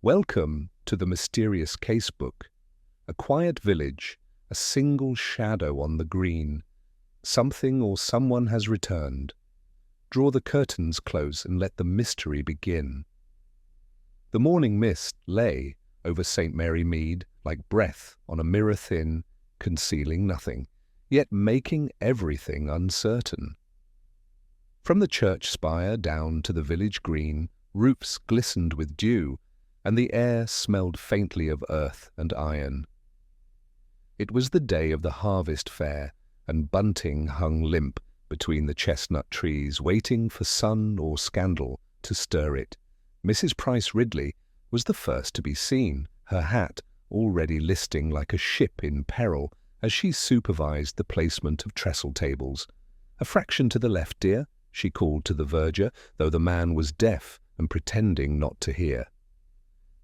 Welcome to the mysterious casebook. A quiet village, a single shadow on the green. Something or someone has returned. Draw the curtains close and let the mystery begin. The morning mist lay over St. Mary Mead like breath on a mirror thin, concealing nothing, yet making everything uncertain. From the church spire down to the village green, roofs glistened with dew, and the air smelled faintly of earth and iron. It was the day of the harvest fair, and bunting hung limp between the chestnut trees, waiting for sun or scandal to stir it. Mrs. Price Ridley was the first to be seen, her hat already listing like a ship in peril as she supervised the placement of trestle tables. "A fraction to the left, dear," she called to the verger, though the man was deaf and pretending not to hear.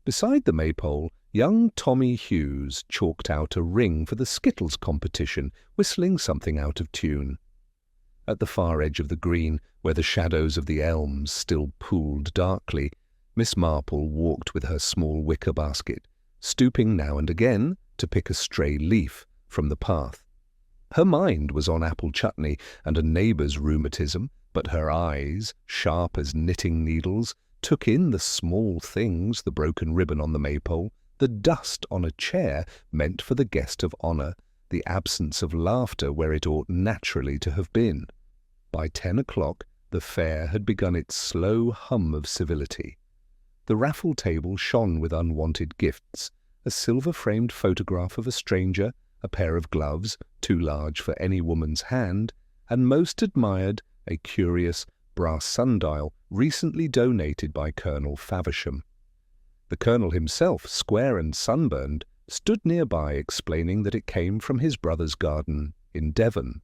Beside the maypole, young Tommy Hughes chalked out a ring for the skittles competition, whistling something out of tune. At the far edge of the green, where the shadows of the elms still pooled darkly, Miss Marple walked with her small wicker basket, stooping now and again to pick a stray leaf from the path. Her mind was on apple chutney and a neighbour's rheumatism, but her eyes, sharp as knitting needles, took in the small things, the broken ribbon on the maypole, the dust on a chair meant for the guest of honour, the absence of laughter where it ought naturally to have been. By 10 o'clock the fair had begun its slow hum of civility. The raffle table shone with unwanted gifts, a silver-framed photograph of a stranger, a pair of gloves, too large for any woman's hand, and most admired, a curious brass sundial recently donated by Colonel Faversham. The Colonel himself, square and sunburned, stood nearby explaining that it came from his brother's garden in Devon.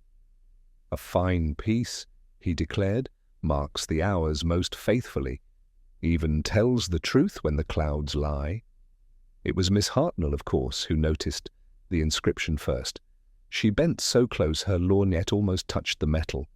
"A fine piece," he declared, "marks the hours most faithfully, even tells the truth when the clouds lie." It was Miss Hartnell, of course, who noticed the inscription first. She bent so close her lorgnette almost touched the metal.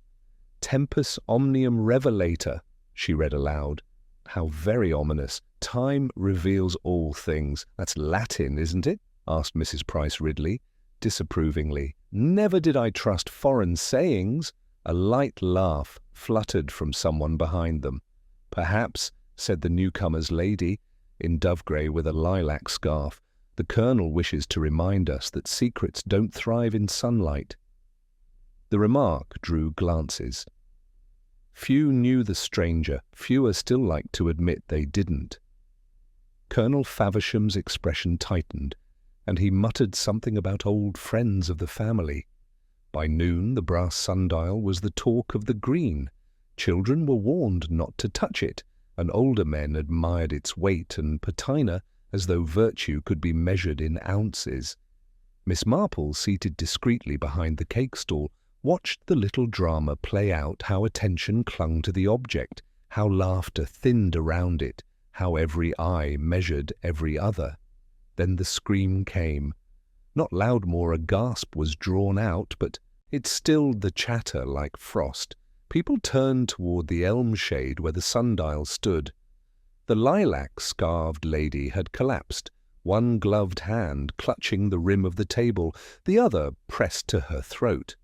"Tempus omnium revelator," she read aloud. "How very ominous. Time reveals all things." "That's Latin, isn't it?" asked Mrs. Price Ridley, disapprovingly. "Never did I trust foreign sayings." A light laugh fluttered from someone behind them. "Perhaps," said the newcomer's lady, in dove-grey with a lilac scarf, "the Colonel wishes to remind us that secrets don't thrive in sunlight." The remark drew glances. Few knew the stranger, fewer still liked to admit they didn't. Colonel Faversham's expression tightened, and he muttered something about old friends of the family. By noon the brass sundial was the talk of the green. Children were warned not to touch it, and older men admired its weight and patina as though virtue could be measured in ounces. Miss Marple, seated discreetly behind the cake stall, watched the little drama play out, how attention clung to the object, how laughter thinned around it, how every eye measured every other. Then the scream came. Not Loudmore, a gasp was drawn out, but it stilled the chatter like frost. People turned toward the elm shade where the sundial stood. The lilac-scarved lady had collapsed, one gloved hand clutching the rim of the table, the other pressed to her throat.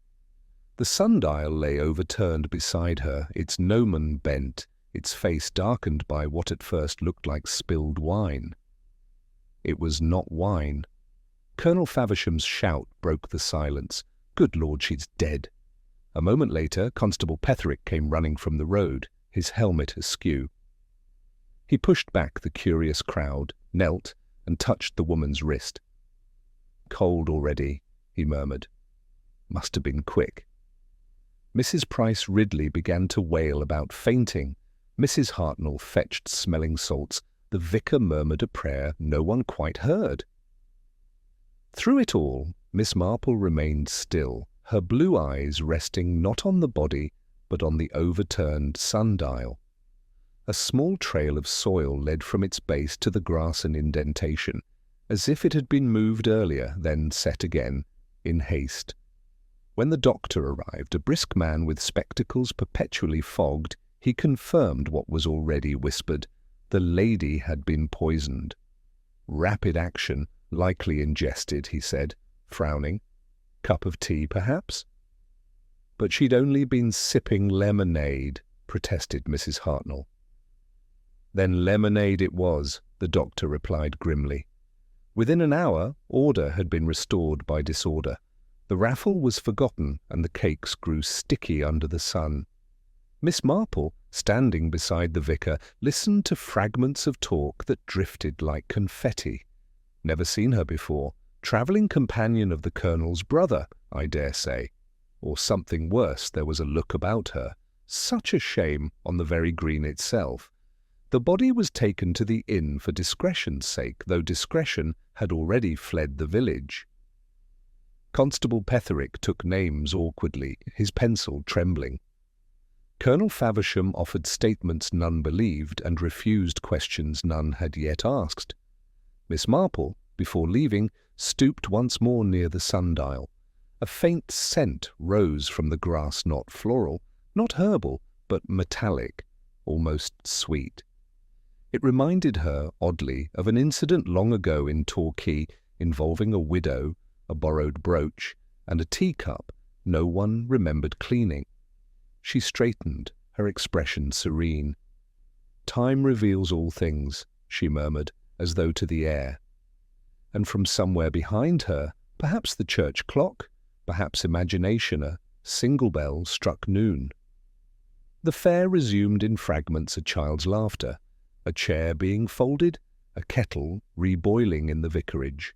The sundial lay overturned beside her, its gnomon bent, its face darkened by what at first looked like spilled wine. It was not wine. Colonel Faversham's shout broke the silence. "Good Lord, she's dead!" A moment later, Constable Petherick came running from the road, his helmet askew. He pushed back the curious crowd, knelt, and touched the woman's wrist. "Cold already," he murmured. "Must have been quick." Mrs. Price Ridley began to wail about fainting. Mrs. Hartnell fetched smelling salts. The vicar murmured a prayer no one quite heard. Through it all, Miss Marple remained still, her blue eyes resting not on the body, but on the overturned sundial. A small trail of soil led from its base to the grass and indentation, as if it had been moved earlier, then set again, in haste. When the doctor arrived, a brisk man with spectacles perpetually fogged, he confirmed what was already whispered. The lady had been poisoned. Rapid action, likely ingested, he said, frowning. Cup of tea, perhaps? But she'd only been sipping lemonade, protested Mrs. Hartnell. Then lemonade it was, the doctor replied grimly. Within an hour, order had been restored by disorder. The raffle was forgotten, and the cakes grew sticky under the sun. Miss Marple, standing beside the vicar, listened to fragments of talk that drifted like confetti. Never seen her before. Travelling companion of the Colonel's brother, I dare say. Or something worse, there was a look about her. Such a shame on the very green itself. The body was taken to the inn for discretion's sake, though discretion had already fled the village. Constable Petherick took names awkwardly, his pencil trembling. Colonel Faversham offered statements none believed and refused questions none had yet asked. Miss Marple, before leaving, stooped once more near the sundial. A faint scent rose from the grass, not floral, not herbal, but metallic, almost sweet. It reminded her, oddly, of an incident long ago in Torquay involving a widow, a borrowed brooch, and a teacup no one remembered cleaning. She straightened, her expression serene. "Time reveals all things," she murmured, as though to the air. And from somewhere behind her, perhaps the church clock, perhaps imagination, a single bell struck noon. The fair resumed in fragments a child's laughter, a chair being folded, a kettle reboiling in the vicarage.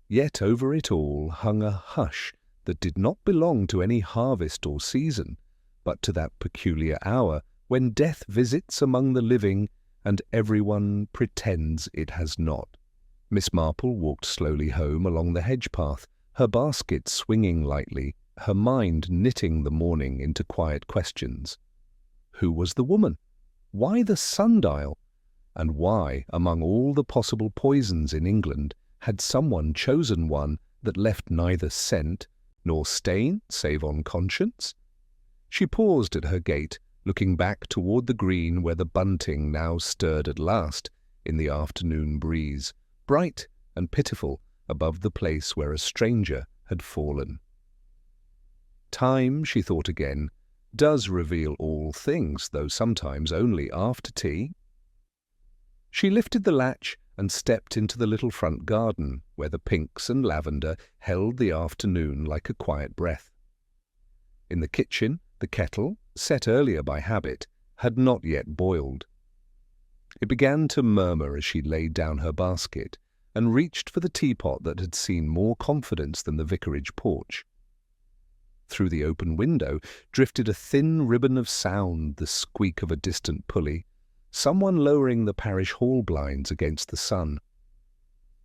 Yet over it all hung a hush that did not belong to any harvest or season, but to that peculiar hour when death visits among the living and everyone pretends it has not. Miss Marple walked slowly home along the hedge path, her basket swinging lightly, her mind knitting the morning into quiet questions. Who was the woman? Why the sundial? And why, among all the possible poisons in England, had someone chosen one that left neither scent nor stain save on conscience? She paused at her gate, looking back toward the green where the bunting now stirred at last in the afternoon breeze, bright and pitiful above the place where a stranger had fallen. Time, she thought again, does reveal all things, though sometimes only after tea. She lifted the latch and stepped into the little front garden, where the pinks and lavender held the afternoon like a quiet breath. In the kitchen, the kettle, set earlier by habit, had not yet boiled. It began to murmur as she laid down her basket and reached for the teapot that had seen more confidence than the vicarage porch. Through the open window drifted a thin ribbon of sound, the squeak of a distant pulley, someone lowering the parish hall blinds against the sun.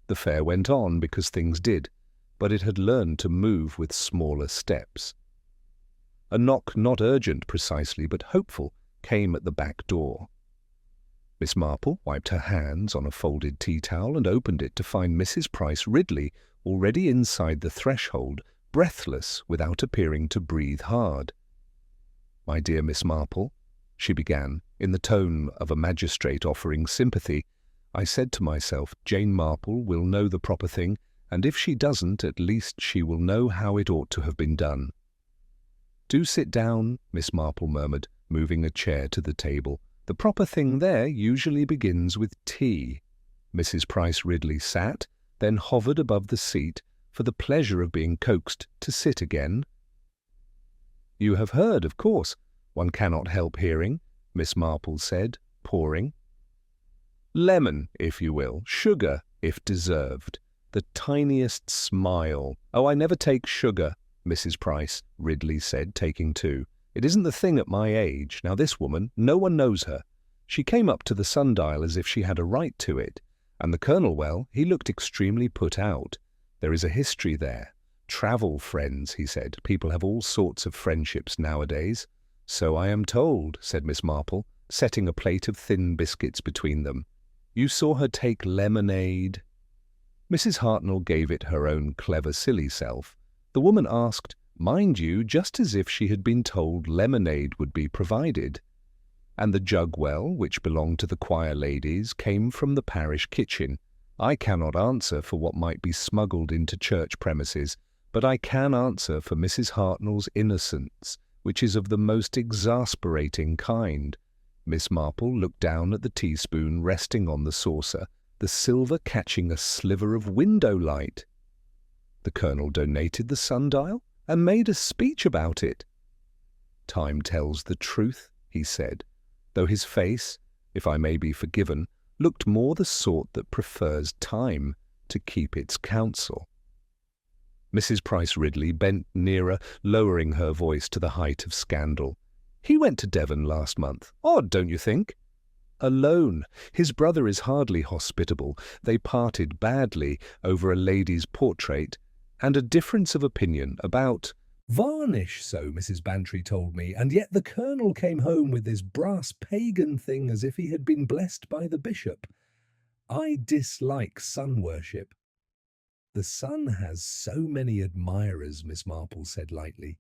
The fair went on because things did, but it had learned to move with smaller steps. A knock not urgent precisely, but hopeful, came at the back door. Miss Marple wiped her hands on a folded tea towel and opened it to find Mrs. Price Ridley already inside the threshold, breathless without appearing to breathe hard. "My dear Miss Marple," she began, in the tone of a magistrate offering sympathy, "I said to myself, Jane Marple will know the proper thing, and if she doesn't, at least she will know how it ought to have been done." "Do sit down," Miss Marple murmured, moving a chair to the table. "The proper thing there usually begins with tea." Mrs. Price Ridley sat, then hovered above the seat, for the pleasure of being coaxed to sit again. "You have heard, of course. One cannot help hearing," Miss Marple said, pouring. "Lemon, if you will, sugar, if deserved, the tiniest smile." "Oh, I never take sugar," Mrs. Price Ridley said, taking two. "It isn't the thing at my age. Now this woman, no one knows her. She came up to the sundial as if she had a right to it, and the Colonel, well, he looked extremely put out. There is a history there. Travel friends, he said. People have all sorts of friendships nowadays." "So I am told," said Miss Marple, setting a plate of thin biscuits between them. "You saw her take lemonade?" Mrs. Hartnell gave it her own clever silly self. The woman asked, mind you, just as if she had been told lemonade would be provided. And the jug-well, which belonged to the choir ladies, came from the parish kitchen. I cannot answer for what might be smuggled into church premises, but I can answer for Mrs. Hartnell's innocence, which is of the most exasperating kind. Miss Marple looked down at the teaspoon resting on the saucer, the silver catching a sliver of window light. The Colonel donated the sundial and made a speech about it. "Time tells the truth," he said, though his face, if I may be forgiven, looked more the sort that prefers time to keep its counsel. Mrs. Price Ridley bent nearer, lowering her voice to the height of scandal. "He went to Devon last month. Odd, don't you think? Alone. His brother is hardly hospitable. They parted badly over a lady's portrait, and a difference of opinion about varnish, so Mrs. Bantry told me, and yet the Colonel came home with this brass pagan thing as if he had been blessed by the bishop. I dislike sun worship." "The sun has so many admirers," Miss Marple said lightly.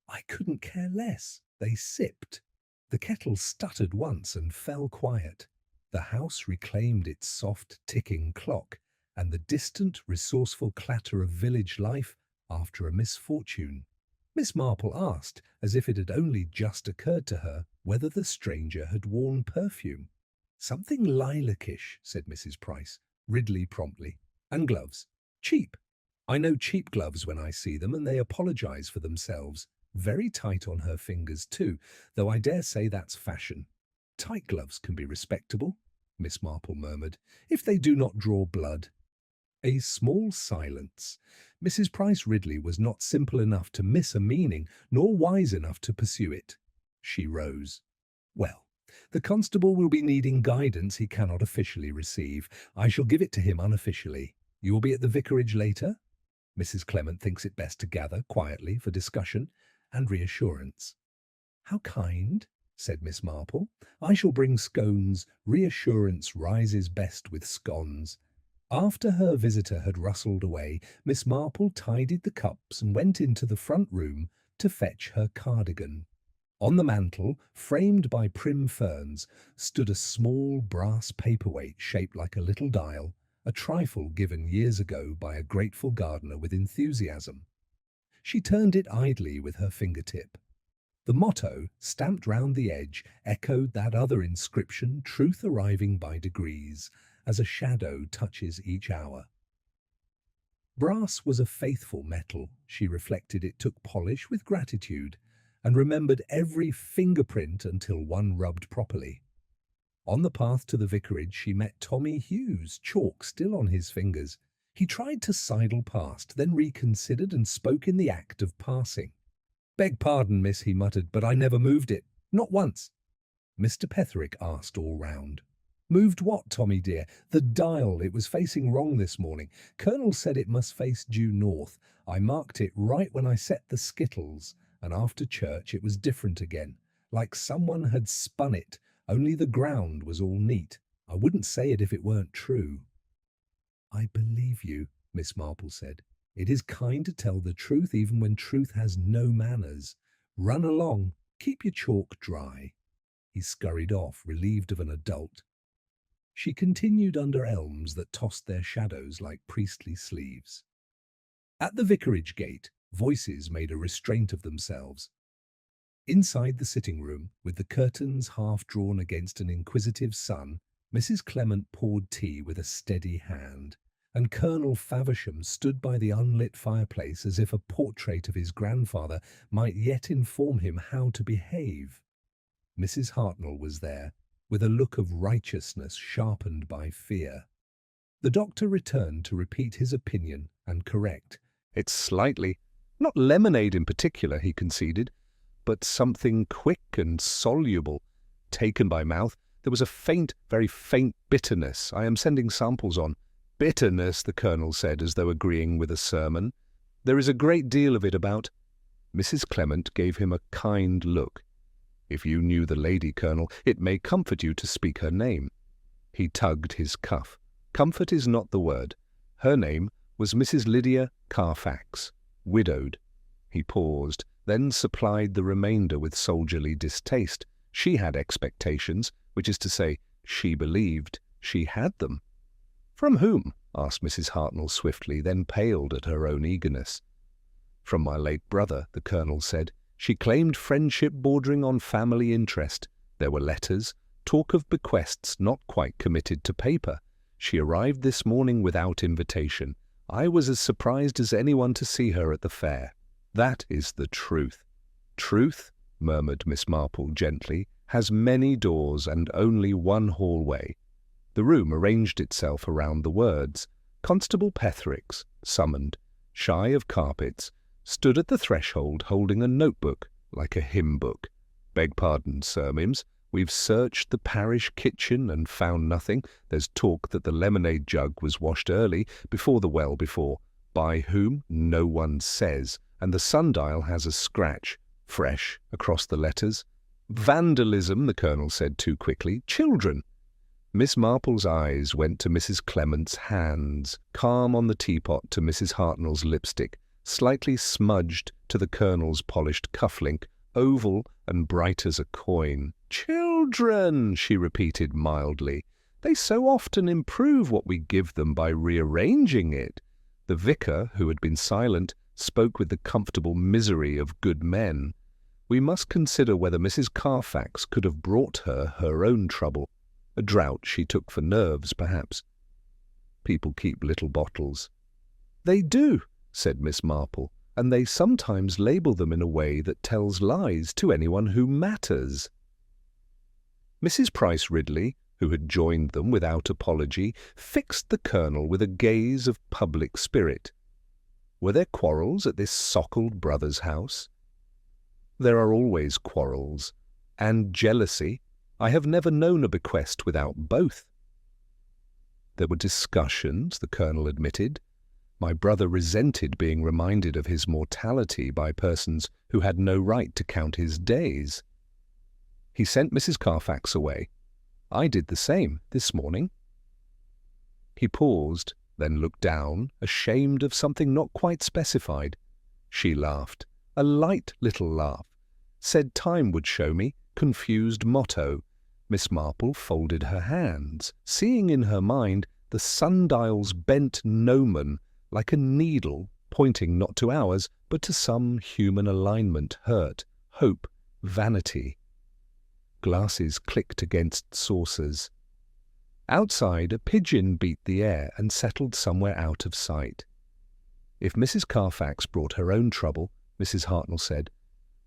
"I couldn't care less." They sipped. The kettle stuttered once and fell quiet. The house reclaimed its soft ticking clock, and the distant, resourceful clatter of village life after a misfortune. Miss Marple asked, as if it had only just occurred to her, whether the stranger had worn perfume. "Something lilacish," said Mrs. Price, Ridley promptly. "And gloves. Cheap. I know cheap gloves when I see them, and they apologize for themselves. Very tight on her fingers too, though I dare say that's fashion." "Tight gloves can be respectable," Miss Marple murmured, "if they do not draw blood." A small silence. Mrs. Price Ridley was not simple enough to miss a meaning, nor wise enough to pursue it. She rose. "Well, the constable will be needing guidance he cannot officially receive. I shall give it to him unofficially. You will be at the vicarage later?" Mrs. Clement thinks it best to gather quietly for discussion and reassurance. "How kind," said Miss Marple. "I shall bring scones. Reassurance rises best with scones." After her visitor had rustled away, Miss Marple tidied the cups and went into the front room to fetch her cardigan. On the mantel, framed by prim ferns, stood a small brass paperweight shaped like a little dial, a trifle given years ago by a grateful gardener with enthusiasm. She turned it idly with her fingertip. The motto, stamped round the edge, echoed that other inscription, "Truth arriving by degrees, as a shadow touches each hour." Brass was a faithful metal. She reflected it took polish with gratitude, and remembered every fingerprint until one rubbed properly. On the path to the vicarage she met Tommy Hughes, chalk still on his fingers. He tried to sidle past, then reconsidered and spoke in the act of passing. "Beg pardon, miss," he muttered, "but I never moved it. Not once." Mr. Petherick asked all round. "Moved what, Tommy dear?" "The dial. It was facing wrong this morning. Colonel said it must face due north. I marked it right when I set the skittles, and after church it was different again, like someone had spun it, only the ground was all neat. I wouldn't say it if it weren't true." "I believe you," Miss Marple said. "It is kind to tell the truth even when truth has no manners. Run along. Keep your chalk dry." He scurried off, relieved of an adult. She continued under elms that tossed their shadows like priestly sleeves. At the vicarage gate, voices made a restraint of themselves. Inside the sitting room, with the curtains half drawn against an inquisitive sun, Mrs. Clement poured tea with a steady hand, and Colonel Faversham stood by the unlit fireplace as if a portrait of his grandfather might yet inform him how to behave. Mrs. Hartnell was there, with a look of righteousness sharpened by fear. The doctor returned to repeat his opinion and correct. "It's slightly, not lemonade in particular," he conceded, "but something quick and soluble. Taken by mouth, there was a faint, very faint bitterness. I am sending samples on." "Bitterness," the Colonel said, as though agreeing with a sermon. "There is a great deal of it about—" Mrs. Clement gave him a kind look. "If you knew the lady, Colonel, it may comfort you to speak her name." He tugged his cuff. "Comfort is not the word. Her name was Mrs. Lydia Carfax, widowed." He paused, then supplied the remainder with soldierly distaste. She had expectations, which is to say, she believed she had them. "From whom?" asked Mrs. Hartnell swiftly, then paled at her own eagerness. "From my late brother," the Colonel said. "She claimed friendship bordering on family interest. There were letters, talk of bequests not quite committed to paper. She arrived this morning without invitation. I was as surprised as anyone to see her at the fair. That is the truth." "Truth," murmured Miss Marple gently, "has many doors and only one hallway." The room arranged itself around the words. Constable Petherix, summoned, shy of carpets, stood at the threshold holding a notebook like a hymn book. "Beg pardon, Sir Mims. We've searched the parish kitchen and found nothing. There's talk that the lemonade jug was washed early, before the well before. By whom? No one says. And the sundial has a scratch, fresh, across the letters." "Vandalism," the Colonel said too quickly. "Children." Miss Marple's eyes went to Mrs. Clement's hands, calm on the teapot to Mrs. Hartnell's lipstick, slightly smudged to the Colonel's polished cufflink, oval and bright as a coin. "Children," she repeated mildly. "They so often improve what we give them by rearranging it." The vicar, who had been silent, spoke with the comfortable misery of good men. "We must consider whether Mrs. Carfax could have brought her own trouble. A draught she took for nerves, perhaps. People keep little bottles." "They do," said Miss Marple, "and they sometimes label them in a way that tells lies to anyone who matters." Mrs. Price Ridley, who had joined them without apology, fixed the Colonel with a gaze of public spirit. Were there quarrels at this sockled brother's house? There are always quarrels. And jealousy. I have never known a bequest without both. There were discussions, the Colonel admitted. My brother resented being reminded of his mortality by persons who had no right to count his days. He sent Mrs. Carfax away. I did the same this morning. He paused, then looked down, ashamed of something not quite specified. She laughed, a light little laugh. Said time would show me, confused motto. Miss Marple folded her hands, seeing in her mind the sundial's bent gnomon like a needle pointing not to ours, but to some human alignment, hurt, hope, vanity. Glasses clicked against saucers. Outside, a pigeon beat the air and settled somewhere out of sight. If Mrs. Carfax brought her own trouble, Mrs. Hartnell said,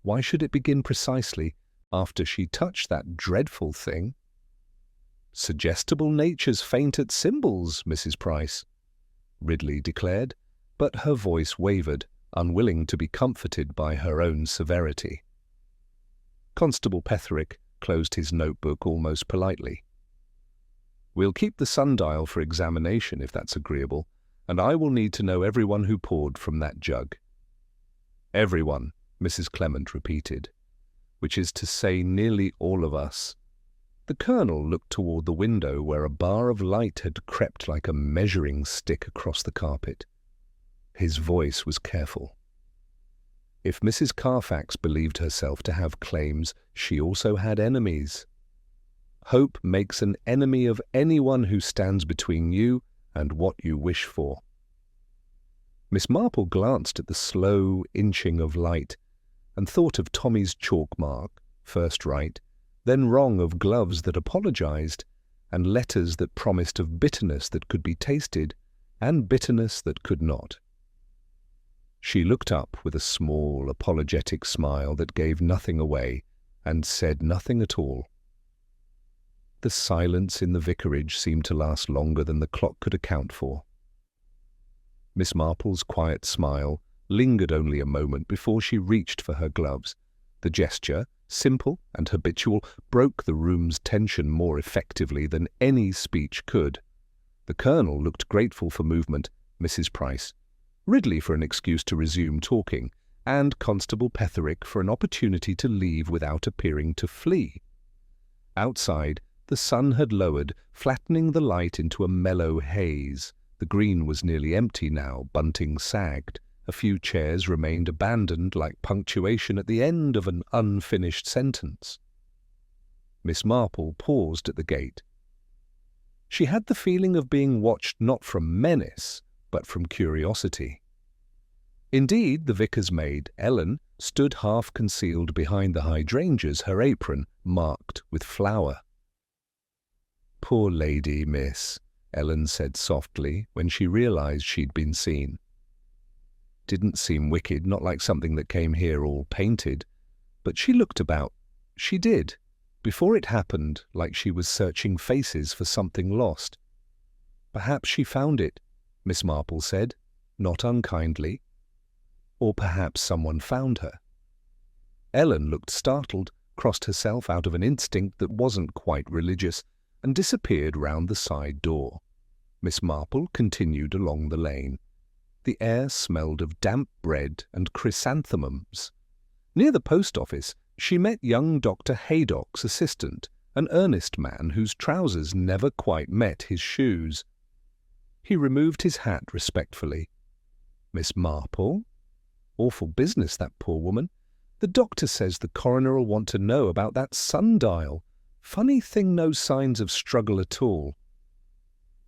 why should it begin precisely after she touched that dreadful thing? Suggestible natures faint at symbols, Mrs. Price, Ridley declared, but her voice wavered, unwilling to be comforted by her own severity. Constable Petherick closed his notebook almost politely. We'll keep the sundial for examination, if that's agreeable, and I will need to know everyone who poured from that jug. Everyone, Mrs. Clement repeated, which is to say nearly all of us. The Colonel looked toward the window where a bar of light had crept like a measuring stick across the carpet. His voice was careful. If Mrs. Carfax believed herself to have claims, she also had enemies. Hope makes an enemy of anyone who stands between you and what you wish for. Miss Marple glanced at the slow inching of light and thought of Tommy's chalk mark, first right, then wrong of gloves that apologized, and letters that promised of bitterness that could be tasted, and bitterness that could not. She looked up with a small, apologetic smile that gave nothing away, and said nothing at all. The silence in the vicarage seemed to last longer than the clock could account for. Miss Marple's quiet smile lingered only a moment before she reached for her gloves. The gesture, simple and habitual, broke the room's tension more effectively than any speech could. The Colonel looked grateful for movement, Mrs. Price, Ridley for an excuse to resume talking, and Constable Petherick for an opportunity to leave without appearing to flee. Outside, the sun had lowered, flattening the light into a mellow haze. The green was nearly empty now, bunting sagged. A few chairs remained abandoned like punctuation at the end of an unfinished sentence. Miss Marple paused at the gate. She had the feeling of being watched not from menace, but from curiosity. Indeed, the vicar's maid, Ellen, stood half-concealed behind the hydrangeas, her apron marked with flour. "Poor lady, miss," Ellen said softly when she realized she'd been seen. Didn't seem wicked, not like something that came here all painted, but she looked about. She did, before it happened, like she was searching faces for something lost. "Perhaps she found it," Miss Marple said, not unkindly. "Or perhaps someone found her." Ellen looked startled, crossed herself out of an instinct that wasn't quite religious, and disappeared round the side door. Miss Marple continued along the lane. The air smelled of damp bread and chrysanthemums. Near the post office, she met young Dr. Haydock's assistant, an earnest man whose trousers never quite met his shoes. He removed his hat respectfully. "Miss Marple? Awful business, that poor woman. The doctor says the coroner'll want to know about that sundial. Funny thing, no signs of struggle at all."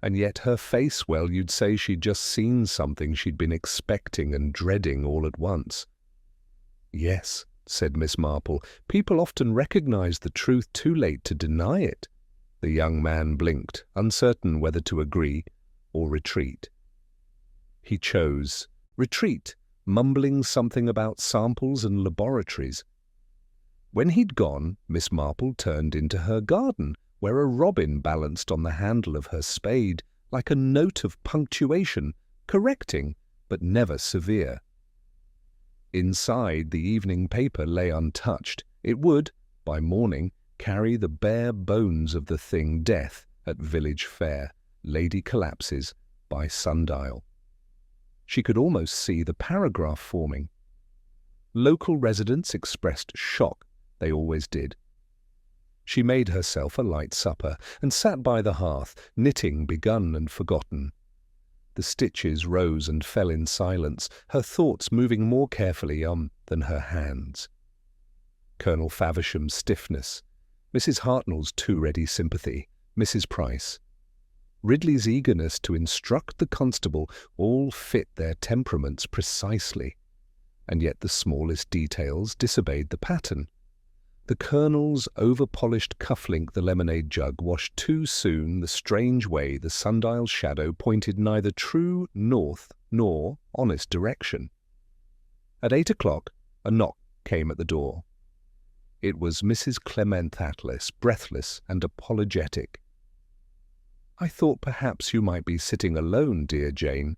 And yet her face, well, you'd say she'd just seen something she'd been expecting and dreading all at once. "Yes," said Miss Marple, "people often recognize the truth too late to deny it." The young man blinked, uncertain whether to agree or retreat. He chose retreat, mumbling something about samples and laboratories. When he'd gone, Miss Marple turned into her garden, where a robin balanced on the handle of her spade, like a note of punctuation, correcting, but never severe. Inside, the evening paper lay untouched. It would, by morning, carry the bare bones of the thing death at village fair, lady collapses by sundial. She could almost see the paragraph forming. Local residents expressed shock. They always did. She made herself a light supper and sat by the hearth, knitting begun and forgotten. The stitches rose and fell in silence, her thoughts moving more carefully than her hands. Colonel Faversham's stiffness, Mrs. Hartnell's too ready sympathy, Mrs. Price, Ridley's eagerness to instruct the constable all fit their temperaments precisely, and yet the smallest details disobeyed the pattern. The Colonel's over-polished cuff-link the lemonade jug washed too soon the strange way the sundial's shadow pointed neither true north nor honest direction. At 8 o'clock, a knock came at the door. It was Mrs. Clement Atlas, breathless and apologetic. "I thought perhaps you might be sitting alone, dear Jane,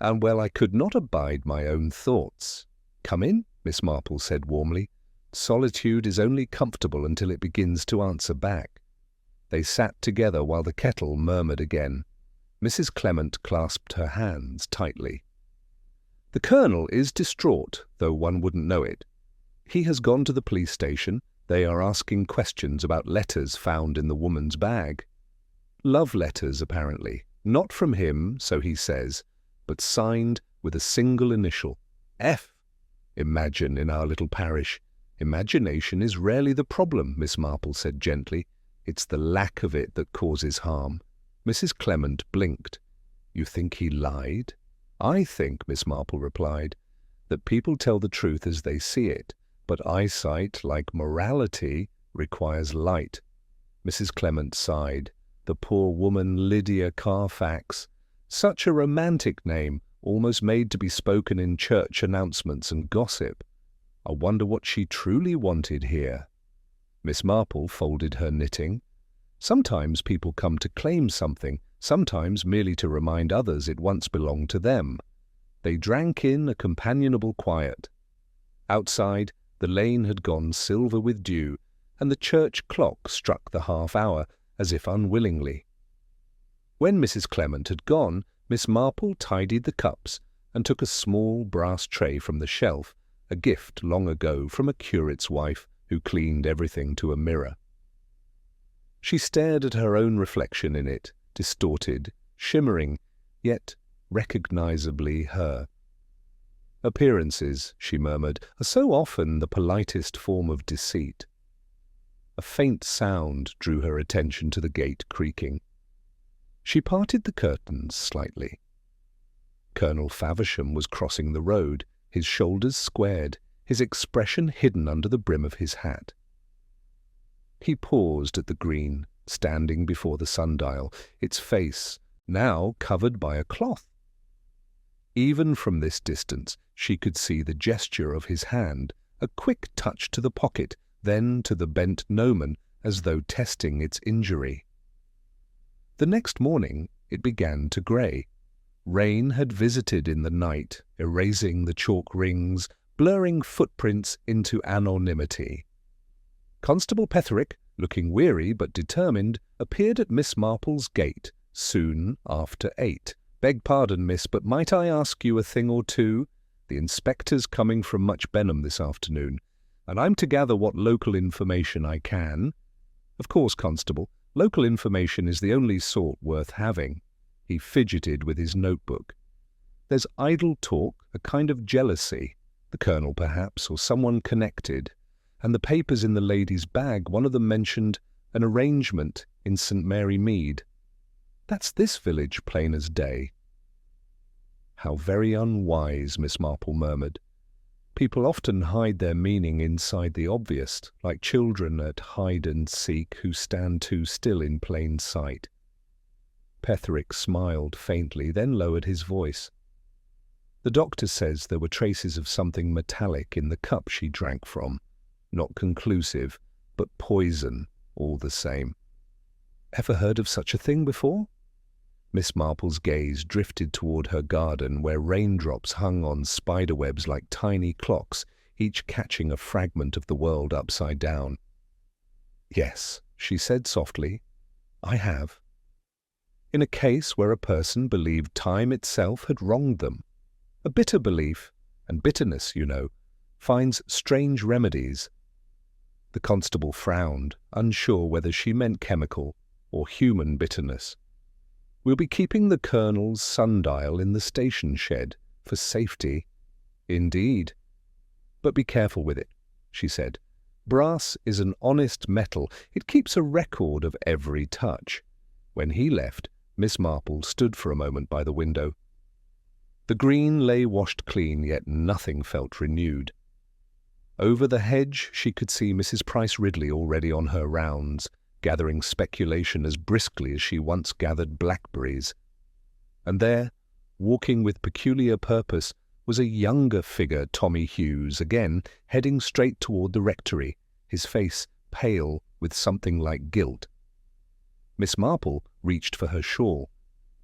and well, I could not abide my own thoughts." "Come in," Miss Marple said warmly. "Solitude is only comfortable until it begins to answer back." They sat together while the kettle murmured again. Mrs. Clement clasped her hands tightly. "The Colonel is distraught, though one wouldn't know it. He has gone to the police station. They are asking questions about letters found in the woman's bag. Love letters, apparently. Not from him, so he says, but signed with a single initial, F. Imagine in our little parish. Imagination is rarely the problem, Miss Marple said gently. It's the lack of it that causes harm. Mrs. Clement blinked. "You think he lied?" "I think," Miss Marple replied, "that people tell the truth as they see it, but eyesight, like morality, requires light." Mrs. Clement sighed. The poor woman Lydia Carfax. Such a romantic name, almost made to be spoken in church announcements and gossip. I wonder what she truly wanted here. Miss Marple folded her knitting. Sometimes people come to claim something, sometimes merely to remind others it once belonged to them. They drank in a companionable quiet. Outside, the lane had gone silver with dew, and the church clock struck the half-hour, as if unwillingly. When Mrs. Clement had gone, Miss Marple tidied the cups and took a small brass tray from the shelf, a gift long ago from a curate's wife who cleaned everything to a mirror. She stared at her own reflection in it, distorted, shimmering, yet recognizably her. "Appearances," she murmured, "are so often the politest form of deceit." A A faint sound drew her attention to the gate creaking. She parted the curtains slightly. Colonel Faversham was crossing the road, his shoulders squared, his expression hidden under the brim of his hat. He paused at the green, standing before the sundial, its face now covered by a cloth. Even from this distance she could see the gesture of his hand, a quick touch to the pocket, then to the bent gnomon, as though testing its injury. The next morning it began to grey. Rain had visited in the night, erasing the chalk rings, blurring footprints into anonymity. Constable Petherick, looking weary but determined, appeared at Miss Marple's gate soon after 8. "Beg pardon, miss, but might I ask you a thing or two? The inspector's coming from Much Benham this afternoon, and I'm to gather what local information I can." "Of course, Constable. Local information is the only sort worth having." He fidgeted with his notebook. "There's idle talk, a kind of jealousy. The Colonel, perhaps, or someone connected. And the papers in the lady's bag, one of them mentioned an arrangement in St. Mary Mead. That's this village, plain as day." "How very unwise," Miss Marple murmured. "People often hide their meaning inside the obvious, like children at hide-and-seek who stand too still in plain sight." Petherick smiled faintly, then lowered his voice. "The doctor says there were traces of something metallic in the cup she drank from. Not conclusive, but poison, all the same." "Ever heard of such a thing before?" Miss Marple's gaze drifted toward her garden, where raindrops hung on spiderwebs like tiny clocks, each catching a fragment of the world upside down. "Yes," she said softly, "I have. In a case where a person believed time itself had wronged them. A bitter belief, and bitterness, you know, finds strange remedies." The constable frowned, unsure whether she meant chemical or human bitterness. "We'll be keeping the Colonel's sundial in the station shed, for safety." "Indeed. But be careful with it," she said. "Brass is an honest metal. It keeps a record of every touch." When he left, Miss Marple stood for a moment by the window. The green lay washed clean, yet nothing felt renewed. Over the hedge she could see Mrs. Price Ridley already on her rounds, gathering speculation as briskly as she once gathered blackberries. And there, walking with peculiar purpose, was a younger figure, Tommy Hughes, again heading straight toward the rectory, his face pale with something like guilt. Miss Marple reached for her shawl.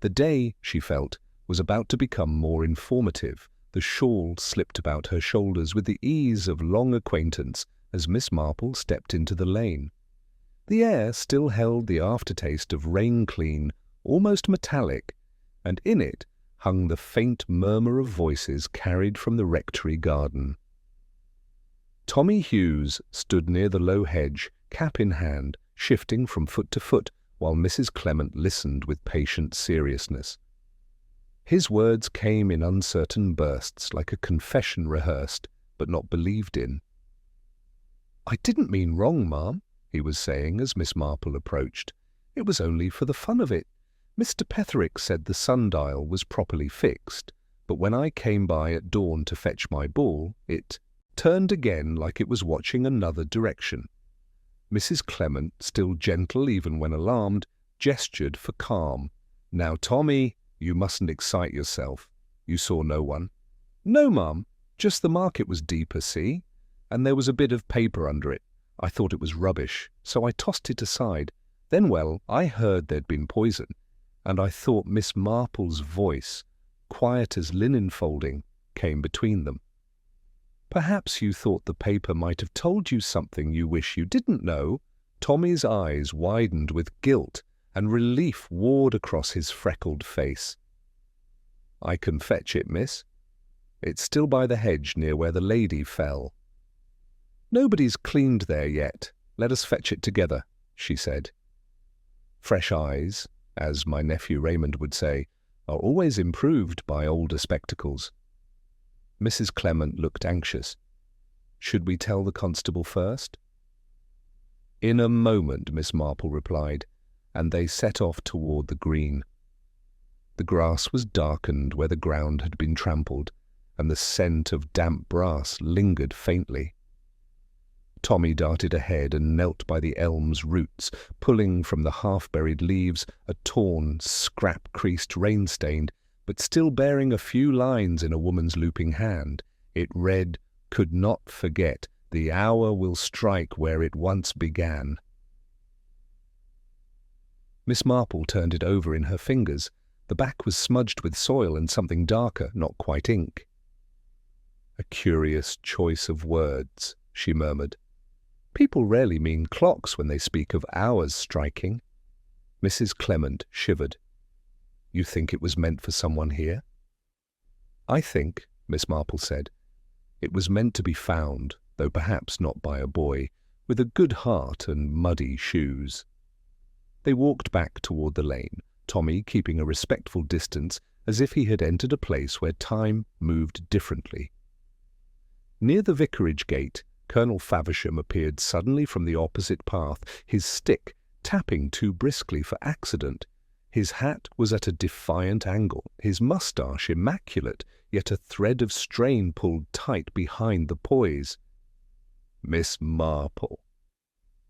The day, she felt, was about to become more informative. The shawl slipped about her shoulders with the ease of long acquaintance as Miss Marple stepped into the lane. The air still held the aftertaste of rain-clean, almost metallic, and in it hung the faint murmur of voices carried from the rectory garden. Tommy Hughes stood near the low hedge, cap in hand, shifting from foot to foot, while Mrs. Clement listened with patient seriousness. His words came in uncertain bursts, like a confession rehearsed, but not believed in. "I didn't mean wrong, ma'am," he was saying as Miss Marple approached. "It was only for the fun of it. Mr. Petherick said the sundial was properly fixed, but when I came by at dawn to fetch my ball, it turned again like it was watching another direction." Mrs. Clement, still gentle even when alarmed, gestured for calm. "Now, Tommy, you mustn't excite yourself. You saw no one?" "No, ma'am. Just the market was deeper, see? And there was a bit of paper under it. I thought it was rubbish, so I tossed it aside. Then, well, I heard there'd been poison, and I thought Miss Marple's voice, quiet as linen folding, came between them. Perhaps you thought the paper might have told you something you wish you didn't know." Tommy's eyes widened with guilt, and relief warred across his freckled face. "I can fetch it, miss. It's still by the hedge near where the lady fell." "Nobody's cleaned there yet. Let us fetch it together," she said. "Fresh eyes, as my nephew Raymond would say, are always improved by older spectacles." Mrs. Clement looked anxious. "Should we tell the constable first?" In a moment, Miss Marple replied, and they set off toward the green. The grass was darkened where the ground had been trampled, and the scent of damp brass lingered faintly. Tommy darted ahead and knelt by the elm's roots, pulling from the half-buried leaves a torn, scrap-creased, rain-stained, but still bearing a few lines in a woman's looping hand. It read, "Could not forget, the hour will strike where it once began." Miss Marple turned it over in her fingers. The back was smudged with soil and something darker, not quite ink. "A curious choice of words," she murmured. "People rarely mean clocks when they speak of hours striking." Mrs. Clement shivered. "You think it was meant for someone here?" "I think," Miss Marple said, "it was meant to be found, though perhaps not by a boy, with a good heart and muddy shoes." They walked back toward the lane, Tommy keeping a respectful distance as if he had entered a place where time moved differently. Near the vicarage gate, Colonel Faversham appeared suddenly from the opposite path, his stick tapping too briskly for accident. His hat was at a defiant angle, his moustache immaculate, yet a thread of strain pulled tight behind the poise. "Miss Marple."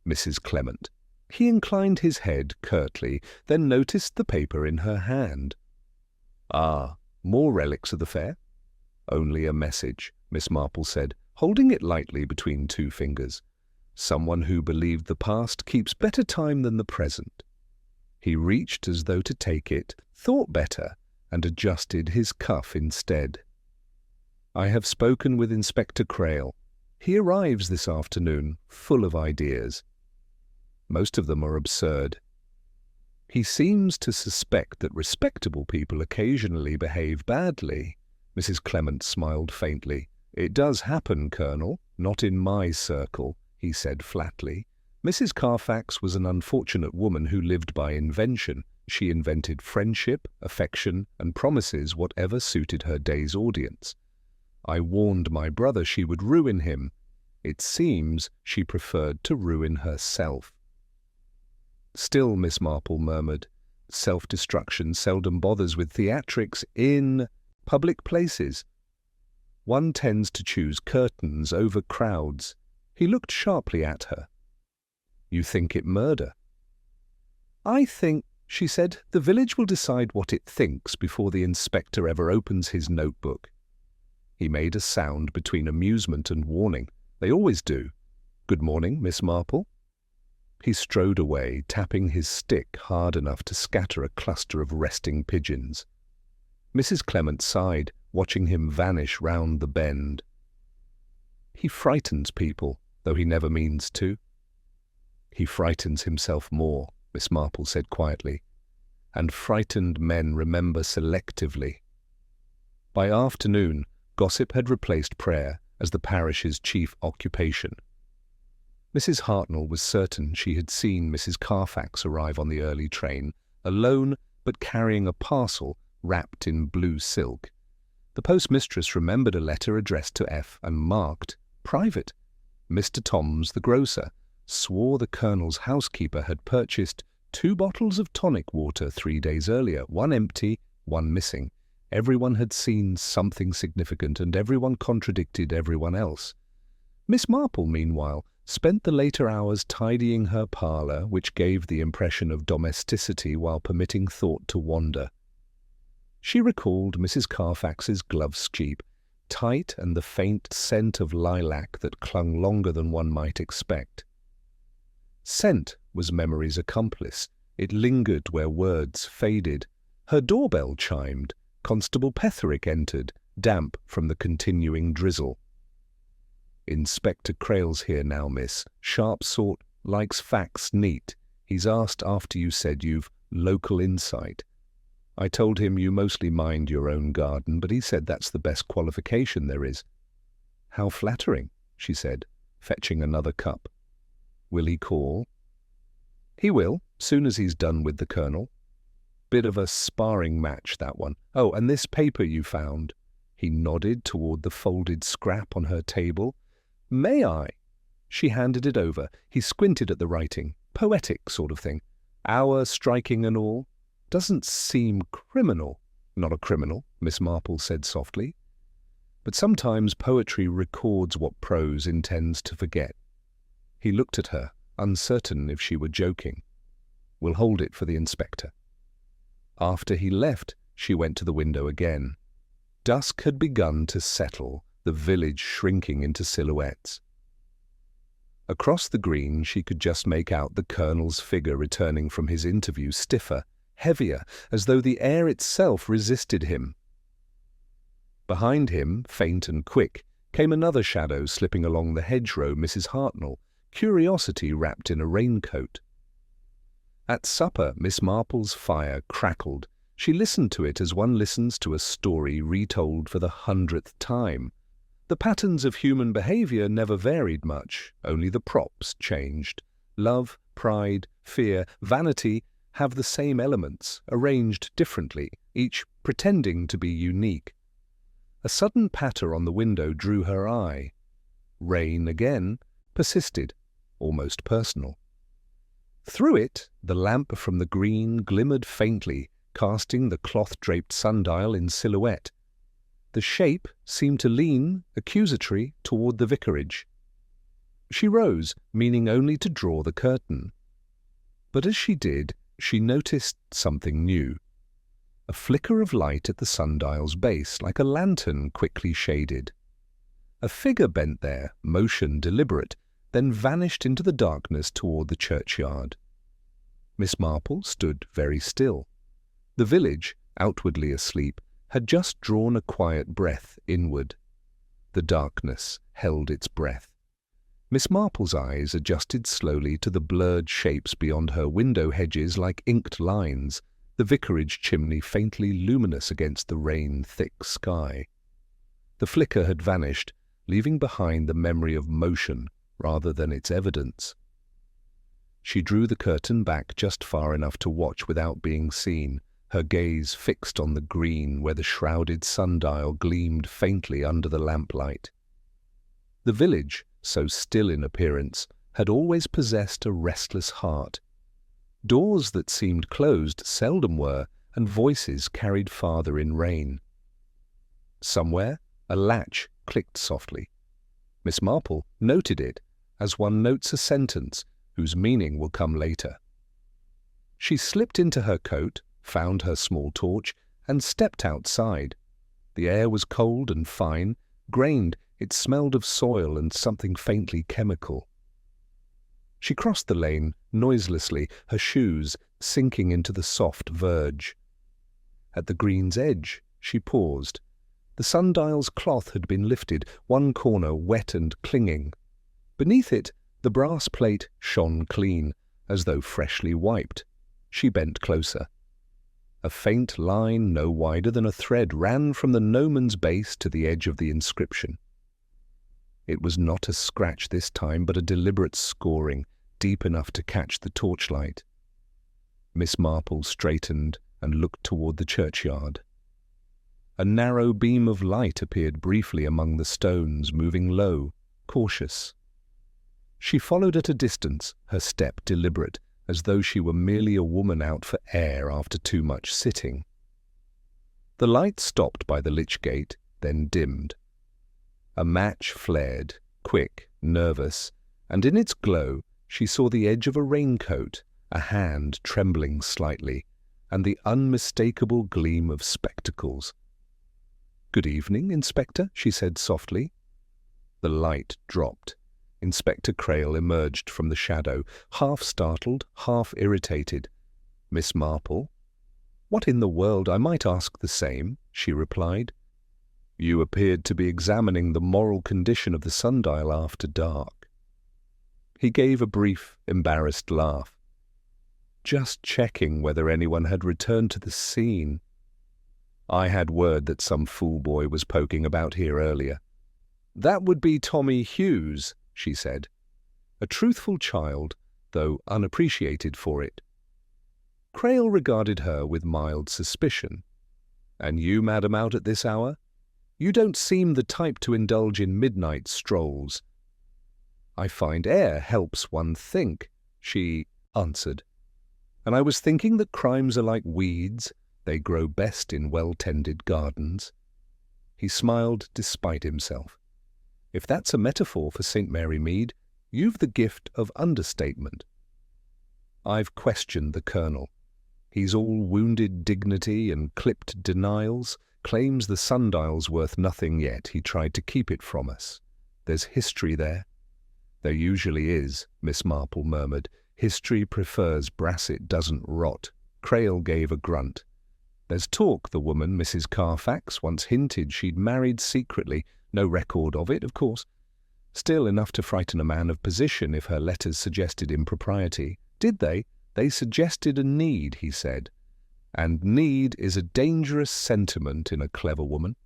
"Mrs. Clement." He inclined his head curtly, then noticed the paper in her hand. "Ah, more relics of the fair?" "Only a message," Miss Marple said, holding it lightly between two fingers. "Someone who believed the past keeps better time than the present." He reached as though to take it, thought better, and adjusted his cuff instead. "I have spoken with Inspector Crail. He arrives this afternoon, full of ideas. Most of them are absurd. He seems to suspect that respectable people occasionally behave badly." Mrs. Clement smiled faintly. "It does happen, Colonel, not in my circle," he said flatly. "Mrs. Carfax was an unfortunate woman who lived by invention. She invented friendship, affection, and promises whatever suited her day's audience. I warned my brother she would ruin him. It seems she preferred to ruin herself." "Still," Miss Marple murmured, "self-destruction seldom bothers with theatrics in public places. One tends to choose curtains over crowds." He looked sharply at her. "You think it murder?" "I think," she said, "the village will decide what it thinks before the inspector ever opens his notebook." He made a sound between amusement and warning. They always do. "Good morning, Miss Marple." He strode away, tapping his stick hard enough to scatter a cluster of resting pigeons. Mrs. Clement sighed, watching him vanish round the bend. "He frightens people, though he never means to." "He frightens himself more," Miss Marple said quietly, "and frightened men remember selectively." By afternoon, gossip had replaced prayer as the parish's chief occupation. Mrs. Hartnell was certain she had seen Mrs. Carfax arrive on the early train, alone but carrying a parcel wrapped in blue silk. The postmistress remembered a letter addressed to F and marked "Private." Mr. Toms, the grocer, swore the Colonel's housekeeper had purchased 2 bottles of tonic water 3 days earlier, 1 empty, 1 missing. Everyone had seen something significant, and everyone contradicted everyone else. Miss Marple, meanwhile, spent the later hours tidying her parlour, which gave the impression of domesticity while permitting thought to wander. She recalled Mrs. Carfax's glove-skeep, tight and the faint scent of lilac that clung longer than one might expect. Scent was memory's accomplice. It lingered where words faded. Her doorbell chimed. Constable Petherick entered, damp from the continuing drizzle. "Inspector Crail's here now, miss. Sharp sort, likes facts neat. He's asked after you said you've local insight. I told him you mostly mind your own garden, but he said that's the best qualification there is." "How flattering," she said, fetching another cup. "Will he call?" "He will, soon as he's done with the Colonel. Bit of a sparring match, that one. Oh, and this paper you found." He nodded toward the folded scrap on her table. "May I?" She handed it over. He squinted at the writing. Poetic sort of thing. Hour striking and all. Doesn't seem criminal. Not a criminal, Miss Marple said softly. But sometimes poetry records what prose intends to forget. He looked at her, uncertain if she were joking. We'll hold it for the inspector. After he left, she went to the window again. Dusk had begun to settle, the village shrinking into silhouettes. Across the green she could just make out the colonel's figure returning from his interview, stiffer, heavier, as though the air itself resisted him. Behind him, faint and quick, came another shadow slipping along the hedgerow, Mrs. Hartnell, curiosity wrapped in a raincoat. At supper, Miss Marple's fire crackled. She listened to it as one listens to a story retold for the 100th time. The patterns of human behavior never varied much, only the props changed. Love, pride, fear, vanity have the same elements, arranged differently, each pretending to be unique. A sudden patter on the window drew her eye. Rain again persisted, almost personal. Through it, the lamp from the green glimmered faintly, casting the cloth-draped sundial in silhouette. The shape seemed to lean, accusatory, toward the vicarage. She rose, meaning only to draw the curtain. But as she did, she noticed something new. A flicker of light at the sundial's base, like a lantern quickly shaded. A figure bent there, motion deliberate, then vanished into the darkness toward the churchyard. Miss Marple stood very still. The village, outwardly asleep, had just drawn a quiet breath inward. The darkness held its breath. Miss Marple's eyes adjusted slowly to the blurred shapes beyond her window hedges like inked lines, the vicarage chimney faintly luminous against the rain-thick sky. The flicker had vanished, leaving behind the memory of motion rather than its evidence. She drew the curtain back just far enough to watch without being seen, her gaze fixed on the green where the shrouded sundial gleamed faintly under the lamplight. The village, so still in appearance, had always possessed a restless heart. Doors that seemed closed seldom were, and voices carried farther in rain. Somewhere, a latch clicked softly. Miss Marple noted it, as one notes a sentence whose meaning will come later. She slipped into her coat, found her small torch, and stepped outside. The air was cold and fine, grained. It smelled of soil and something faintly chemical. She crossed the lane noiselessly, her shoes sinking into the soft verge. At the green's edge, she paused. The sundial's cloth had been lifted, one corner wet and clinging. Beneath it, the brass plate shone clean, as though freshly wiped. She bent closer. A faint line no wider than a thread ran from the gnomон's base to the edge of the inscription. It was not a scratch this time, but a deliberate scoring, deep enough to catch the torchlight. Miss Marple straightened and looked toward the churchyard. A narrow beam of light appeared briefly among the stones, moving low, cautious. She followed at a distance, her step deliberate, as though she were merely a woman out for air after too much sitting. The light stopped by the lich gate, then dimmed. A match flared, quick, nervous, and in its glow she saw the edge of a raincoat, a hand trembling slightly, and the unmistakable gleam of spectacles. "Good evening, Inspector," she said softly. The light dropped. Inspector Crail emerged from the shadow, half startled, half irritated. "Miss Marple?" "What in the world? I might ask the same," she replied. "You appeared to be examining the moral condition of the sundial after dark." He gave a brief, embarrassed laugh. "Just checking whether anyone had returned to the scene. I had word that some foolboy was poking about here earlier." "That would be Tommy Hughes," she said. A truthful child, though unappreciated for it. Crail regarded her with mild suspicion. "And you, madam, out at this hour? You don't seem the type to indulge in midnight strolls." "I find air helps one think," she answered. "And I was thinking that crimes are like weeds, they grow best in well-tended gardens." He smiled despite himself. "If that's a metaphor for St. Mary Mead, you've the gift of understatement." "I've questioned the Colonel. He's all wounded dignity and clipped denials, claims the sundial's worth nothing yet he tried to keep it from us. There's history there." "There usually is," Miss Marple murmured. "History prefers brass it doesn't rot." Crail gave a grunt. "There's talk the woman, Mrs. Carfax, once hinted she'd married secretly. No record of it, of course. Still enough to frighten a man of position if her letters suggested impropriety." "Did they?" "They suggested a need," he said. "And need is a dangerous sentiment in a clever woman."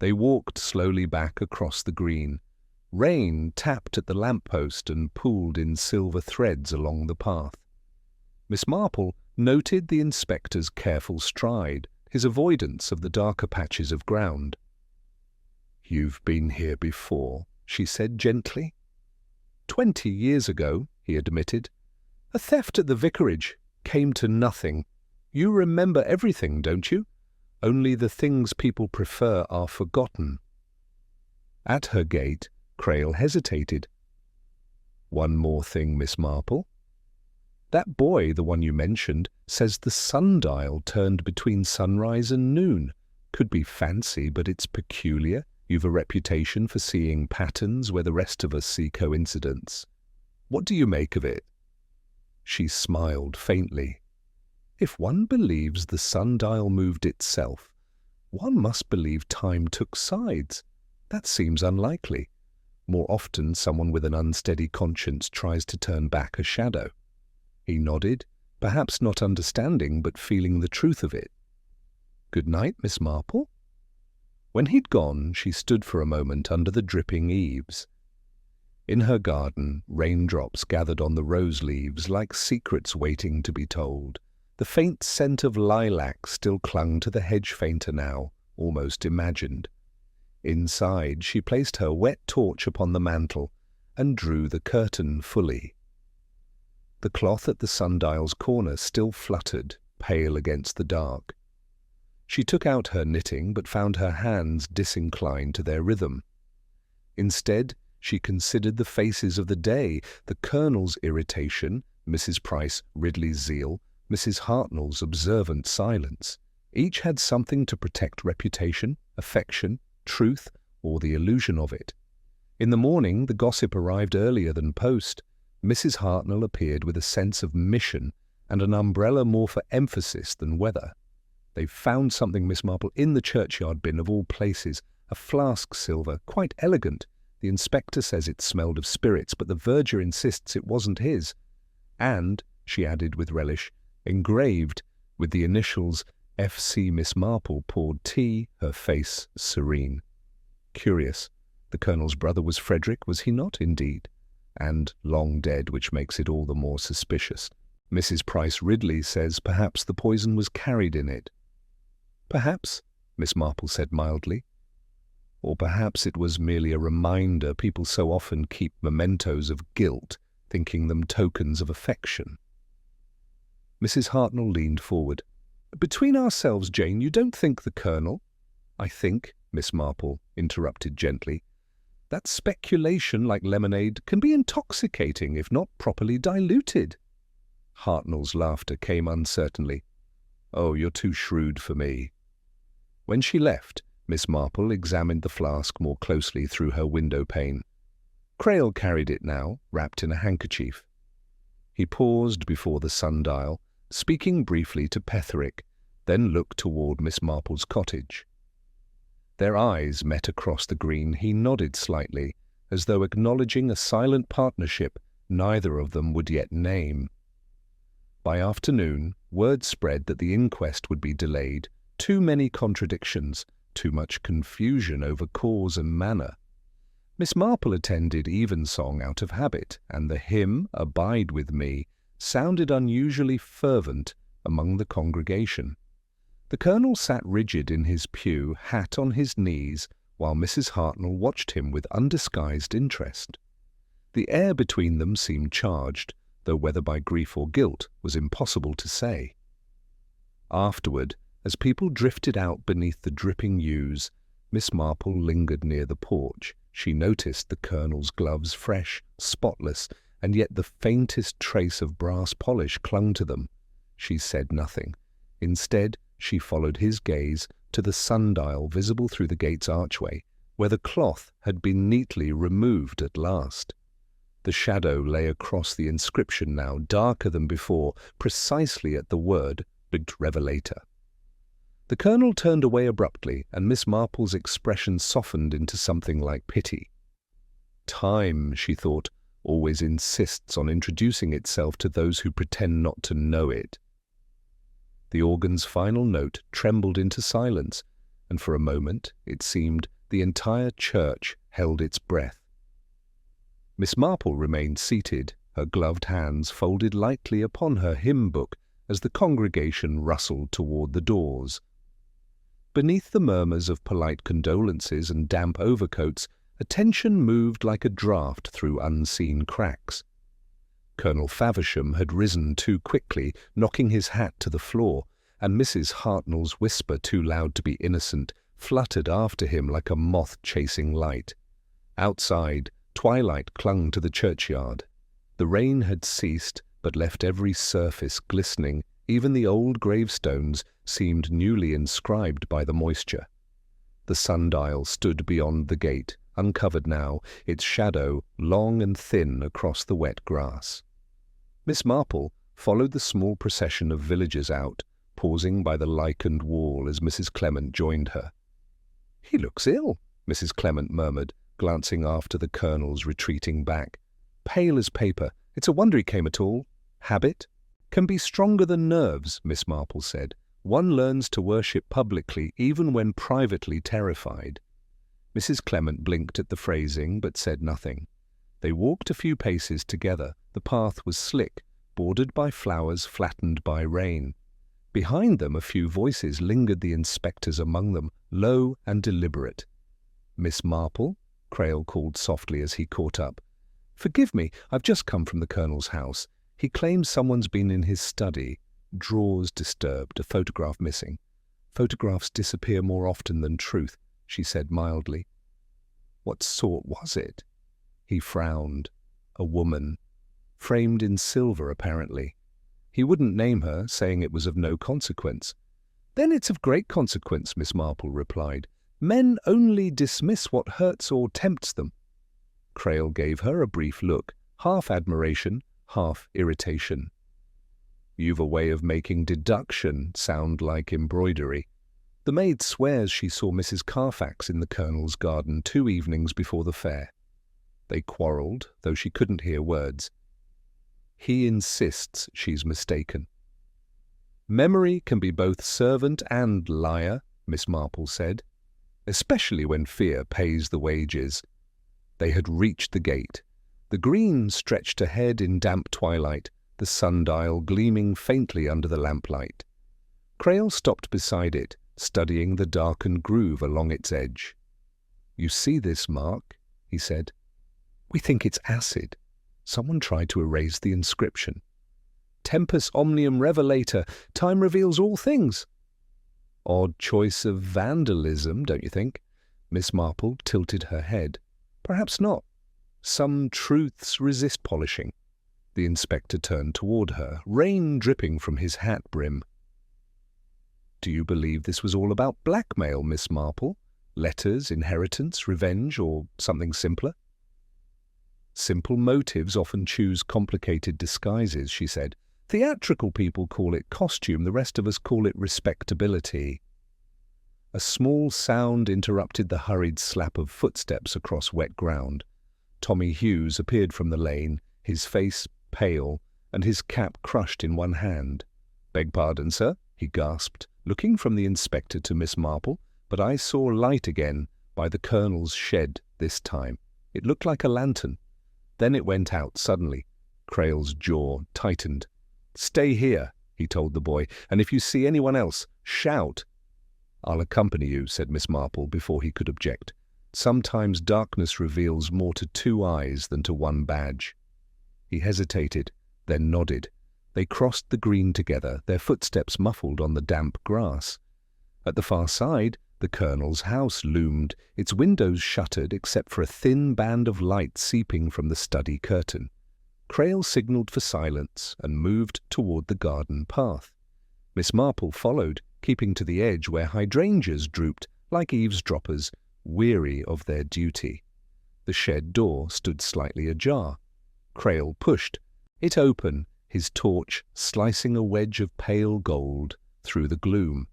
They walked slowly back across the green. Rain tapped at the lamp-post and pooled in silver threads along the path. Miss Marple noted the inspector's careful stride, his avoidance of the darker patches of ground. "You've been here before," she said gently. 20 years ago," he admitted. "A theft at the vicarage. Came to nothing. You remember everything, don't you? Only the things people prefer are forgotten." At her gate, Crail hesitated. "One more thing, Miss Marple. That boy, the one you mentioned, says the sundial turned between sunrise and noon. Could be fancy, but it's peculiar. You've a reputation for seeing patterns where the rest of us see coincidence. What do you make of it?" She smiled faintly. "If one believes the sundial moved itself, one must believe time took sides. That seems unlikely. More often someone with an unsteady conscience tries to turn back a shadow." He nodded, perhaps not understanding but feeling the truth of it. "Good night, Miss Marple." When he'd gone, she stood for a moment under the dripping eaves. In her garden, raindrops gathered on the rose leaves like secrets waiting to be told. The faint scent of lilac still clung to the hedge fainter now, almost imagined. Inside, she placed her wet torch upon the mantel and drew the curtain fully. The cloth at the sundial's corner still fluttered, pale against the dark. She took out her knitting, but found her hands disinclined to their rhythm. Instead, she considered the faces of the day, the Colonel's irritation, Mrs. Price Ridley's zeal, Mrs. Hartnell's observant silence. Each had something to protect reputation, affection, truth, or the illusion of it. In the morning, the gossip arrived earlier than post. Mrs. Hartnell appeared with a sense of mission and an umbrella more for emphasis than weather. "They've found something, Miss Marple, in the churchyard bin of all places. A flask silver, quite elegant. The inspector says it smelled of spirits, but the verger insists it wasn't his. And," she added with relish, "engraved with the initials F.C. Miss Marple poured tea, her face serene." Curious. The Colonel's brother was Frederick, was he not, indeed? And long dead, which makes it all the more suspicious. Mrs. Price Ridley says perhaps the poison was carried in it. "Perhaps," Miss Marple said mildly. "Or perhaps it was merely a reminder. People so often keep mementos of guilt, thinking them tokens of affection." Mrs. Hartnell leaned forward. "Between ourselves, Jane, you don't think the Colonel—" "I think," Miss Marple interrupted gently, "that speculation, like lemonade, can be intoxicating if not properly diluted." Hartnell's laughter came uncertainly. "Oh, you're too shrewd for me." When she left, Miss Marple examined the flask more closely through her window pane. Crail carried it now, wrapped in a handkerchief. He paused before the sundial, speaking briefly to Petherick, then looked toward Miss Marple's cottage. Their eyes met across the green. He nodded slightly, as though acknowledging a silent partnership neither of them would yet name. By afternoon, word spread that the inquest would be delayed. Too many contradictions, too much confusion over cause and manner. Miss Marple attended evensong out of habit, and the hymn, "Abide with Me," sounded unusually fervent among the congregation. The Colonel sat rigid in his pew, hat on his knees, while Mrs. Hartnell watched him with undisguised interest. The air between them seemed charged, though whether by grief or guilt was impossible to say. Afterward, as people drifted out beneath the dripping yews, Miss Marple lingered near the porch. She noticed the Colonel's gloves fresh, spotless, and yet the faintest trace of brass polish clung to them. She said nothing. Instead, she followed his gaze to the sundial visible through the gate's archway, where the cloth had been neatly removed at last. The shadow lay across the inscription now, darker than before, precisely at the word Revelator. The Colonel turned away abruptly, and Miss Marple's expression softened into something like pity. Time, she thought, always insists on introducing itself to those who pretend not to know it. The organ's final note trembled into silence, and for a moment, it seemed, the entire church held its breath. Miss Marple remained seated, her gloved hands folded lightly upon her hymn book as the congregation rustled toward the doors. Beneath the murmurs of polite condolences and damp overcoats, attention moved like a draught through unseen cracks. Colonel Faversham had risen too quickly, knocking his hat to the floor, and Mrs. Hartnell's whisper, too loud to be innocent, fluttered after him like a moth chasing light. Outside, twilight clung to the churchyard. The rain had ceased, but left every surface glistening. Even the old gravestones seemed newly inscribed by the moisture. The sundial stood beyond the gate, uncovered now, its shadow long and thin across the wet grass. Miss Marple followed the small procession of villagers out, pausing by the lichened wall as Mrs. Clement joined her. "He looks ill," Mrs. Clement murmured, glancing after the Colonel's retreating back. "Pale as paper. It's a wonder he came at all. Habit can be stronger than nerves," Miss Marple said. "One learns to worship publicly even when privately terrified." Mrs. Clement blinked at the phrasing but said nothing. They walked a few paces together. The path was slick, bordered by flowers flattened by rain. Behind them a few voices lingered, the inspector's among them, low and deliberate. "Miss Marple," Crail called softly as he caught up. "Forgive me, I've just come from the Colonel's house. He claims someone's been in his study. Drawers disturbed, a photograph missing. Photographs disappear more often than truth," she said mildly. "What sort was it?" He frowned. "A woman. Framed in silver, apparently. He wouldn't name her, saying it was of no consequence." "Then it's of great consequence," Miss Marple replied. "Men only dismiss what hurts or tempts them." Crail gave her a brief look, half admiration, half irritation. "You've a way of making deduction sound like embroidery. The maid swears she saw Mrs. Carfax in the Colonel's garden 2 evenings before the fair. They quarrelled, though she couldn't hear words. He insists she's mistaken." "Memory can be both servant and liar," Miss Marple said, "especially when fear pays the wages." They had reached the gate. The green stretched ahead in damp twilight, the sundial gleaming faintly under the lamplight. Crail stopped beside it, studying the darkened groove along its edge. "You see this mark?" he said. "We think it's acid. Someone tried to erase the inscription. Tempus omnium revelator, time reveals all things." "Odd choice of vandalism, don't you think?" Miss Marple tilted her head. "Perhaps not. Some truths resist polishing." The inspector turned toward her, rain dripping from his hat brim. "Do you believe this was all about blackmail, Miss Marple? Letters, inheritance, revenge, or something simpler?" "Simple motives often choose complicated disguises," she said. "Theatrical people call it costume, the rest of us call it respectability." A small sound interrupted the hurried slap of footsteps across wet ground. Tommy Hughes appeared from the lane, his face pale, and his cap crushed in one hand. "Beg pardon, sir," he gasped, looking from the inspector to Miss Marple, "but I saw light again, by the Colonel's shed this time. It looked like a lantern. Then it went out suddenly." Crail's jaw tightened. "Stay here," he told the boy, "and if you see anyone else, shout." "I'll accompany you," said Miss Marple before he could object. Sometimes darkness reveals more to two eyes than to one badge. He hesitated, then nodded. They crossed the green together, their footsteps muffled on the damp grass. At the far side, the Colonel's house loomed, its windows shuttered except for a thin band of light seeping from the study curtain. Crail signalled for silence and moved toward the garden path. Miss Marple followed, keeping to the edge where hydrangeas drooped like eavesdroppers, weary of their duty. The shed door stood slightly ajar. Crail pushed it open, his torch slicing a wedge of pale gold through the gloom.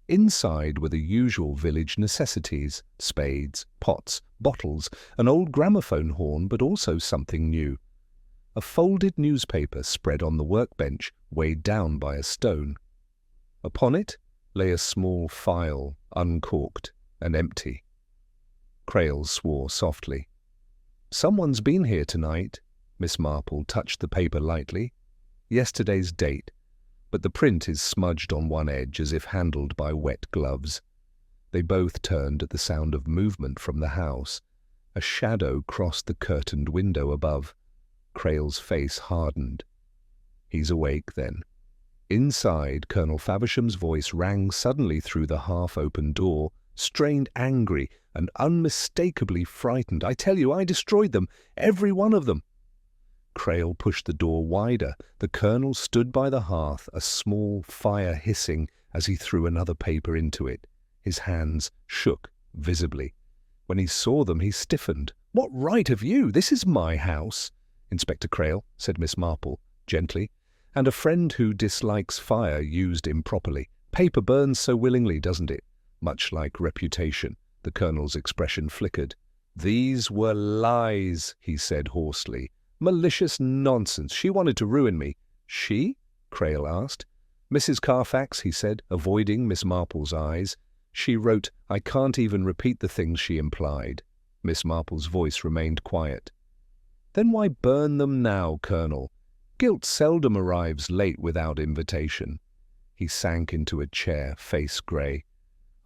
Inside were the usual village necessities: spades, pots, bottles, an old gramophone horn, but also something new. A folded newspaper spread on the workbench, weighed down by a stone. Upon it lay a small phial, uncorked and empty. Crail swore softly. "Someone's been here tonight." Miss Marple touched the paper lightly. "Yesterday's date, but the print is smudged on one edge as if handled by wet gloves." They both turned at the sound of movement from the house. A shadow crossed the curtained window above. Crail's face hardened. "He's awake, then." Inside, Colonel Faversham's voice rang suddenly through the half-open door, strained, angry, and unmistakably frightened. "I tell you, I destroyed them, every one of them." Crail pushed the door wider. The Colonel stood by the hearth, a small fire hissing as he threw another paper into it. His hands shook visibly. When he saw them, he stiffened. "What right have you? This is my house." "Inspector Crail," said Miss Marple, gently, "and a friend who dislikes fire used improperly. Paper burns so willingly, doesn't it? Much like reputation." The Colonel's expression flickered. "These were lies," he said hoarsely. "Malicious nonsense. She wanted to ruin me." "She?" Crail asked. "Mrs. Carfax," he said, avoiding Miss Marple's eyes. "She wrote, I can't even repeat the things she implied." Miss Marple's voice remained quiet. "Then why burn them now, Colonel? Guilt seldom arrives late without invitation." He sank into a chair, face grey.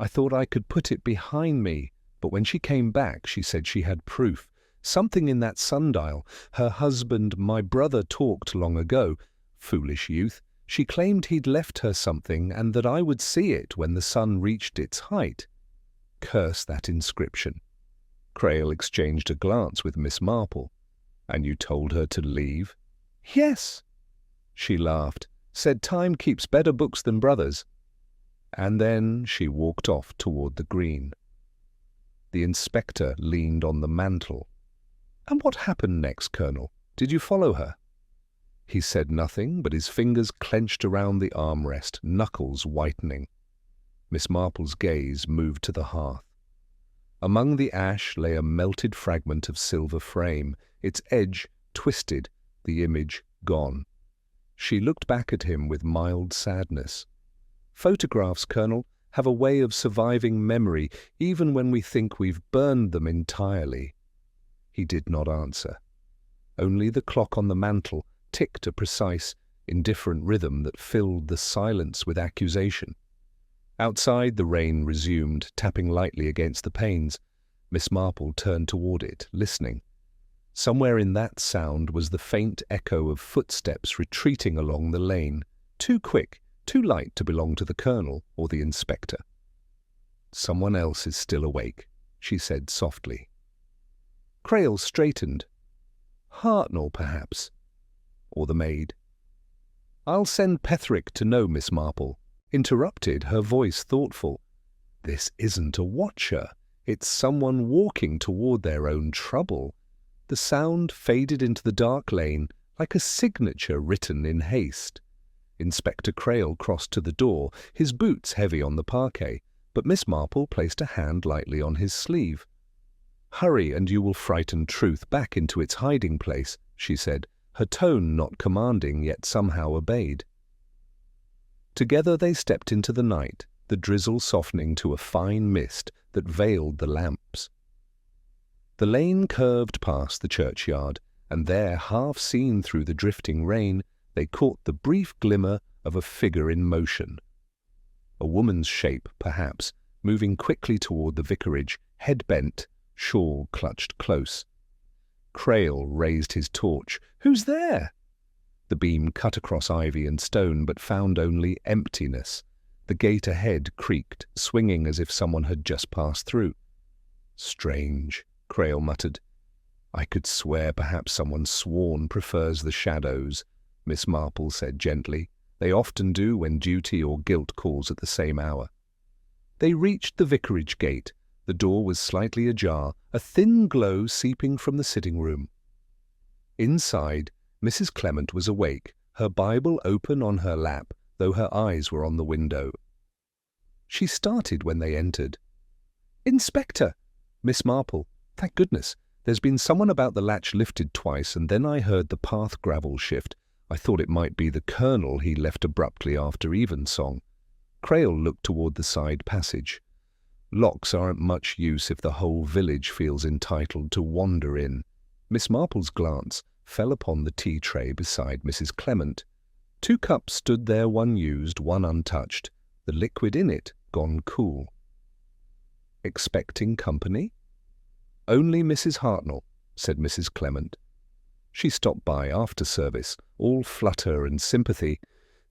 "I thought I could put it behind me, but when she came back she said she had proof. Something in that sundial. Her husband, my brother, talked long ago. Foolish youth. She claimed he'd left her something and that I would see it when the sun reached its height. Curse that inscription." Crail exchanged a glance with Miss Marple. "And you told her to leave?" "Yes." She laughed, said time keeps better books than brothers. And then she walked off toward the green. The inspector leaned on the mantel. "And what happened next, Colonel? Did you follow her?" He said nothing, but his fingers clenched around the armrest, knuckles whitening. Miss Marple's gaze moved to the hearth. Among the ash lay a melted fragment of silver frame, its edge twisted, the image gone. She looked back at him with mild sadness. "Photographs, Colonel, have a way of surviving memory, even when we think we've burned them entirely." He did not answer. Only the clock on the mantel ticked a precise, indifferent rhythm that filled the silence with accusation. Outside, the rain resumed, tapping lightly against the panes. Miss Marple turned toward it, listening. Somewhere in that sound was the faint echo of footsteps retreating along the lane, too quick, too light to belong to the Colonel or the inspector. "Someone else is still awake," she said softly. Crail straightened. "Hartnell, perhaps. Or the maid." "I'll send Petherick to know, Miss Marple," interrupted, her voice thoughtful. "This isn't a watcher. It's someone walking toward their own trouble." The sound faded into the dark lane like a signature written in haste. Inspector Crail crossed to the door, his boots heavy on the parquet, but Miss Marple placed a hand lightly on his sleeve. "Hurry, and you will frighten truth back into its hiding place," she said, her tone not commanding yet somehow obeyed. Together they stepped into the night, the drizzle softening to a fine mist that veiled the lamps. The lane curved past the churchyard, and there, half seen through the drifting rain, they caught the brief glimmer of a figure in motion. A woman's shape, perhaps, moving quickly toward the vicarage, head bent, shawl clutched close. Crail raised his torch. "Who's there?" The beam cut across ivy and stone, but found only emptiness. The gate ahead creaked, swinging as if someone had just passed through. "Strange," Crail muttered. "I could swear perhaps someone sworn prefers the shadows," Miss Marple said gently. "They often do when duty or guilt calls at the same hour." They reached the vicarage gate. The door was slightly ajar, a thin glow seeping from the sitting room. Inside, Mrs. Clement was awake, her Bible open on her lap, though her eyes were on the window. She started when they entered. "Inspector!" "Miss Marple, thank goodness. There's been someone about the latch lifted twice, and then I heard the path gravel shift. I thought it might be the Colonel he left abruptly after evensong." Crail looked toward the side passage. "Locks aren't much use if the whole village feels entitled to wander in." Miss Marple's glance fell upon the tea tray beside Mrs. Clement. 2 cups stood there, one used, one untouched, the liquid in it gone cool. "Expecting company?" "Only Mrs. Hartnell," said Mrs. Clement. "She stopped by after service, all flutter and sympathy.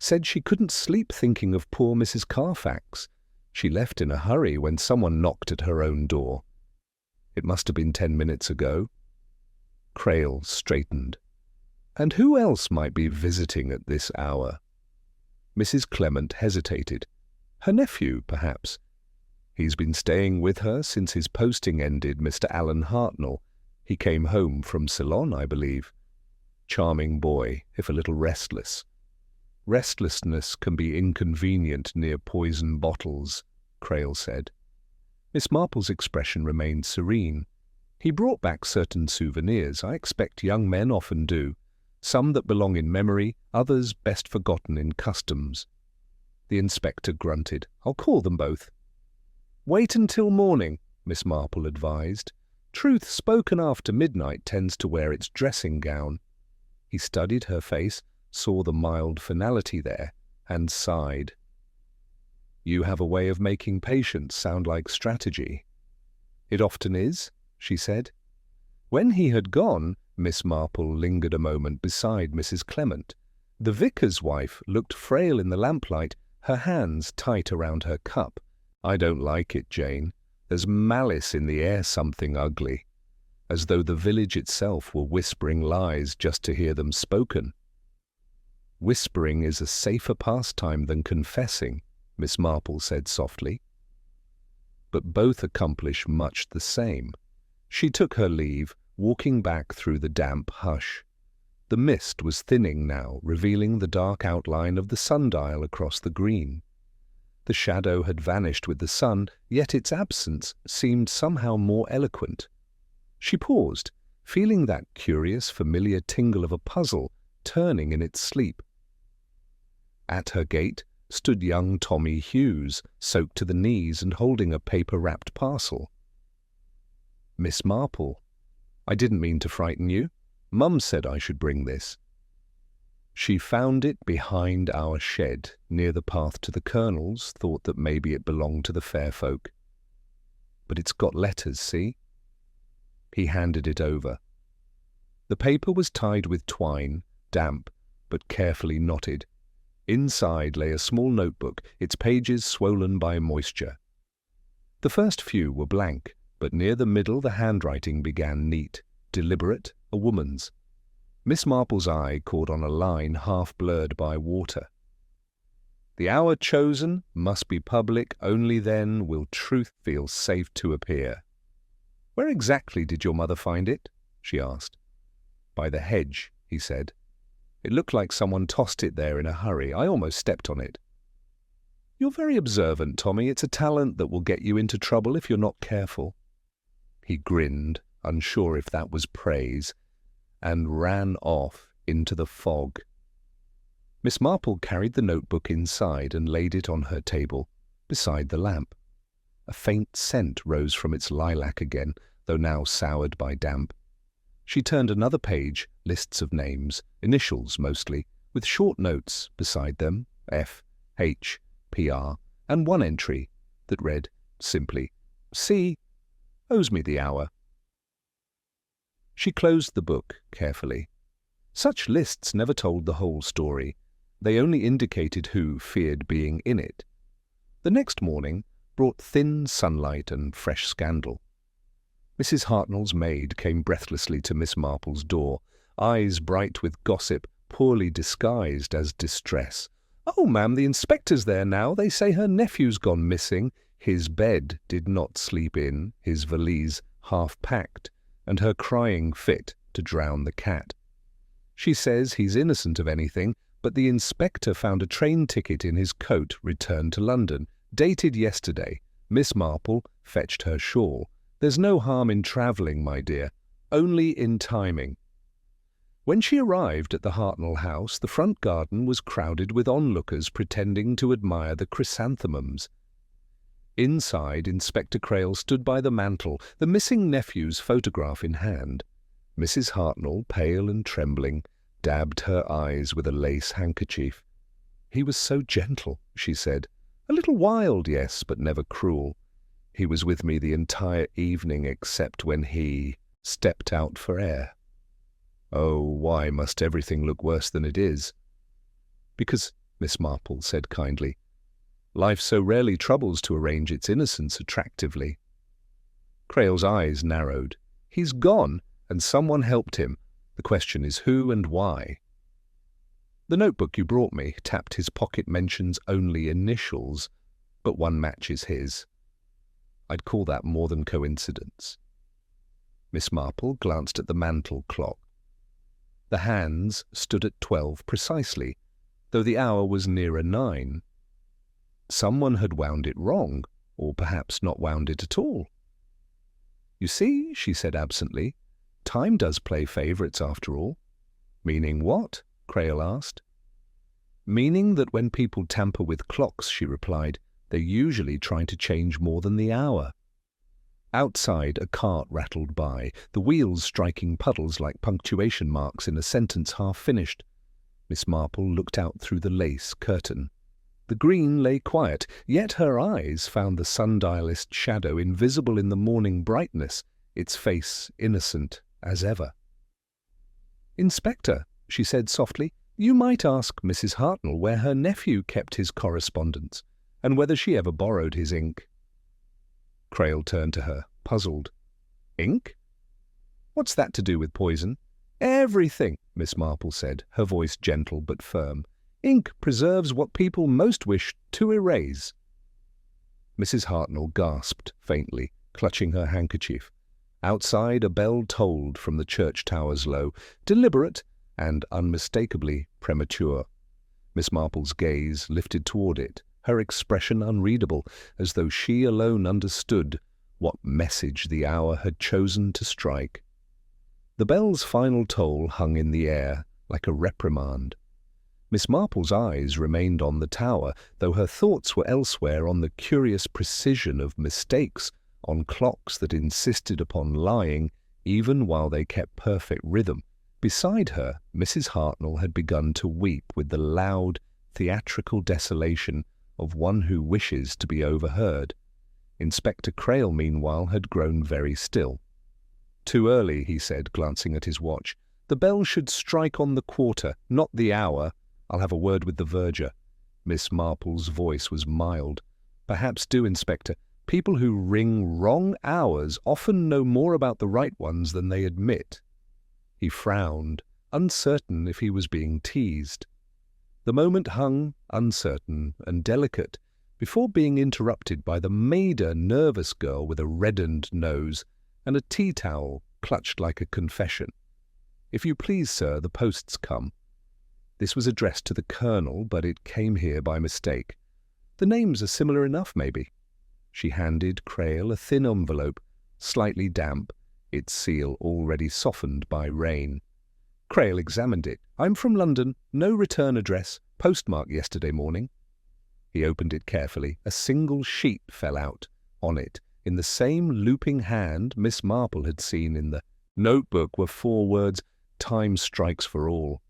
Said she couldn't sleep thinking of poor Mrs. Carfax. She left in a hurry when someone knocked at her own door. It must have been 10 minutes ago." Crail straightened. "And who else might be visiting at this hour?" Mrs. Clement hesitated. "Her nephew, perhaps." "He's been staying with her since his posting ended, Mr. Alan Hartnell. He came home from Ceylon, I believe. Charming boy, if a little restless." "Restlessness can be inconvenient near poison bottles," Crail said. Miss Marple's expression remained serene. "He brought back certain souvenirs. I expect young men often do. Some that belong in memory, others best forgotten in customs." The inspector grunted. "I'll call them both." "Wait until morning," Miss Marple advised. "Truth spoken after midnight tends to wear its dressing gown." He studied her face, saw the mild finality there, and sighed. "You have a way of making patience sound like strategy." "It often is," she said. When he had gone, Miss Marple lingered a moment beside Mrs. Clement. The vicar's wife looked frail in the lamplight, her hands tight around her cup. "I don't like it, Jane. There's malice in the air, something ugly. As though the village itself were whispering lies just to hear them spoken." "Whispering is a safer pastime than confessing," Miss Marple said softly. "But both accomplish much the same." She took her leave, walking back through the damp hush. The mist was thinning now, revealing the dark outline of the sundial across the green. The shadow had vanished with the sun, yet its absence seemed somehow more eloquent. She paused, feeling that curious, familiar tingle of a puzzle turning in its sleep. At her gate stood young Tommy Hughes, soaked to the knees and holding a paper-wrapped parcel. "Miss Marple, I didn't mean to frighten you. Mum said I should bring this." "She found it behind our shed, near the path to the Colonel's, thought that maybe it belonged to the fair folk. But it's got letters, see?" He handed it over. The paper was tied with twine, damp, but carefully knotted. Inside lay a small notebook, its pages swollen by moisture. The first few were blank, but near the middle the handwriting began neat, deliberate, a woman's. Miss Marple's eye caught on a line half blurred by water. "The hour chosen must be public, only then will truth feel safe to appear." "Where exactly did your mother find it?" she asked. "By the hedge," he said. "It looked like someone tossed it there in a hurry. I almost stepped on it." "You're very observant, Tommy. It's a talent that will get you into trouble if you're not careful." He grinned, unsure if that was praise, and ran off into the fog. Miss Marple carried the notebook inside and laid it on her table, beside the lamp. A faint scent rose from its lilac again, though now soured by damp. She turned another page, lists of names, initials mostly, with short notes beside them, F, H, PR, and one entry that read simply, "C." owes me the hour." She closed the book carefully. Such lists never told the whole story. They only indicated who feared being in it. The next morning brought thin sunlight and fresh scandal. Mrs. Hartnell's maid came breathlessly to Miss Marple's door, eyes bright with gossip, poorly disguised as distress. "Oh, ma'am, the inspector's there now. They say her nephew's gone missing. His bed did not sleep in, his valise half packed, and her crying fit to drown the cat. She says he's innocent of anything, but the inspector found a train ticket in his coat returned to London, dated yesterday. Miss Marple fetched her shawl. There's no harm in travelling, my dear, only in timing." When she arrived at the Hartnell house, the front garden was crowded with onlookers pretending to admire the chrysanthemums. Inside, Inspector Crail stood by the mantel, the missing nephew's photograph in hand. Mrs. Hartnell, pale and trembling, dabbed her eyes with a lace handkerchief. "He was so gentle," she said. "A little wild, yes, but never cruel. He was with me the entire evening except when he stepped out for air." "Oh, why must everything look worse than it is?" "Because," Miss Marple said kindly, "life so rarely troubles to arrange its innocence attractively." Crail's eyes narrowed. "He's gone, and someone helped him. The question is who and why." "The notebook you brought me," tapped his pocket, mentions only initials, but one matches his. "I'd call that more than coincidence." Miss Marple glanced at the mantel clock. The hands stood at 12 precisely, though the hour was nearer 9. Someone had wound it wrong, or perhaps not wound it at all. "You see," she said absently, "time does play favourites after all." "Meaning what?" Crail asked. "Meaning that when people tamper with clocks," she replied, "they're usually trying to change more than the hour." Outside, a cart rattled by, the wheels striking puddles like punctuation marks in a sentence half finished. Miss Marple looked out through the lace curtain. The green lay quiet, yet her eyes found the sundialist shadow invisible in the morning brightness, its face innocent as ever. "Inspector," she said softly, "you might ask Mrs. Hartnell where her nephew kept his correspondence, and whether she ever borrowed his ink." Crail turned to her, puzzled. "Ink? What's that to do with poison?" "Everything," Miss Marple said, her voice gentle but firm. "Ink preserves what people most wish to erase." Mrs. Hartnell gasped faintly, clutching her handkerchief. Outside, a bell tolled from the church towers low, deliberate and unmistakably premature. Miss Marple's gaze lifted toward it, her expression unreadable, as though she alone understood what message the hour had chosen to strike. The bell's final toll hung in the air like a reprimand. Miss Marple's eyes remained on the tower, though her thoughts were elsewhere, on the curious precision of mistakes, on clocks that insisted upon lying even while they kept perfect rhythm. Beside her, Mrs. Hartnell had begun to weep with the loud, theatrical desolation of one who wishes to be overheard. Inspector Crail, meanwhile, had grown very still. "Too early," he said, glancing at his watch. "The bell should strike on the quarter, not the hour. I'll have a word with the verger." Miss Marple's voice was mild. "Perhaps do, Inspector. People who ring wrong hours often know more about the right ones than they admit." He frowned, uncertain if he was being teased. The moment hung, uncertain and delicate, before being interrupted by the maider, nervous girl with a reddened nose and a tea towel clutched like a confession. "If you please, sir, the post's come." This was addressed to the Colonel, but it came here by mistake. "The names are similar enough, maybe." She handed Crail a thin envelope, slightly damp, its seal already softened by rain. Crail examined it. "I'm from London. No return address. Postmarked yesterday morning." He opened it carefully. A single sheet fell out. On it, in the same looping hand Miss Marple had seen in the notebook, were 4 words, "Time strikes for all."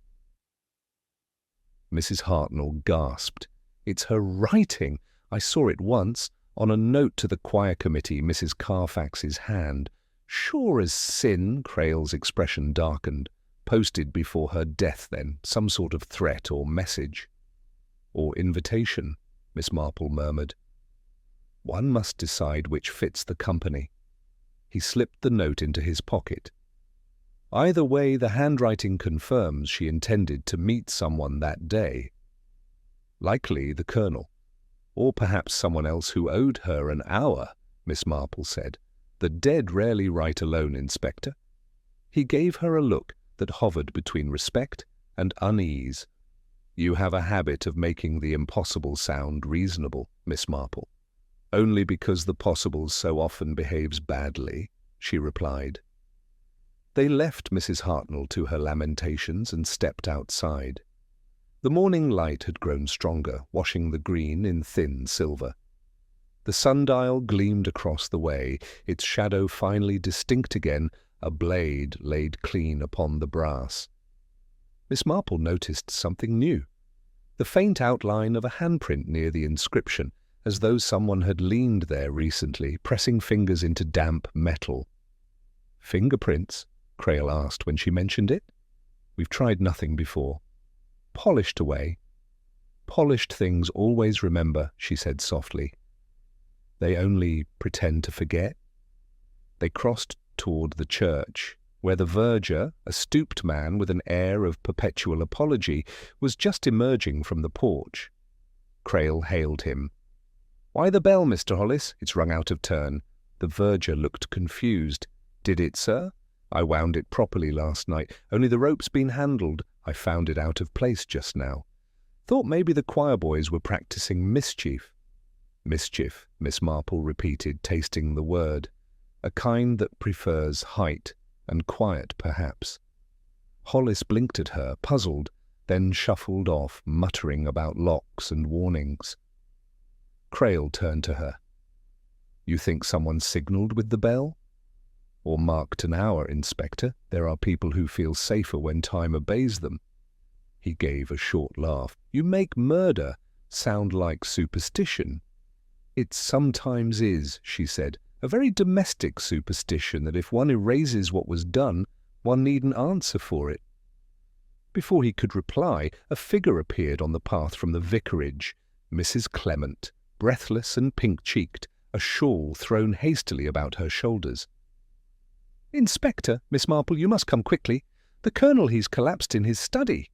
Mrs. Hartnell gasped. "It's her writing! I saw it once, On a note to the choir committee, Mrs. Carfax's hand, sure as sin, Creel's expression darkened, posted before her death then, some sort of threat or message. Or invitation, Miss Marple murmured. One must decide which fits the company. He slipped the note into his pocket. Either way, the handwriting confirms she intended to meet someone that day. Likely the Colonel, or perhaps someone else who owed her an hour, Miss Marple said. The dead rarely write alone, Inspector. He gave her a look that hovered between respect and unease. You have a habit of making the impossible sound reasonable, Miss Marple. Only because the possible so often behaves badly, she replied. They left Mrs. Hartnell to her lamentations and stepped outside. The morning light had grown stronger, washing the green in thin silver. The sundial gleamed across the way, its shadow finally distinct again, a blade laid clean upon the brass. Miss Marple noticed something new. The faint outline of a handprint near the inscription, as though someone had leaned there recently, pressing fingers into damp metal. Fingerprints? Creel asked when she mentioned it. We've tried nothing before. Polished away. Polished things always remember, she said softly. They only pretend to forget. They crossed toward the church, where the verger, a stooped man with an air of perpetual apology, was just emerging from the porch. Creel hailed him. "Why the bell, Mr. Hollis? It's rung out of turn." The verger looked confused. "Did it, sir? I wound it properly last night, only the rope's been handled. I found it out of place just now. Thought maybe the choir boys were practicing mischief." "Mischief," Miss Marple repeated, tasting the word. "A kind that prefers height and quiet, perhaps." Hollis blinked at her, puzzled, then shuffled off, muttering about locks and warnings. Creel turned to her. "You think someone signalled with the bell?" "Or marked an hour, Inspector. There are people who feel safer when time obeys them." He gave a short laugh. "You make murder sound like superstition." "It sometimes is," she said. "A very domestic superstition that if one erases what was done, one needn't answer for it." Before he could reply, a figure appeared on the path from the vicarage, Mrs. Clement, breathless and pink-cheeked, a shawl thrown hastily about her shoulders. "Inspector, Miss Marple, you must come quickly. The Colonel, he's collapsed in his study."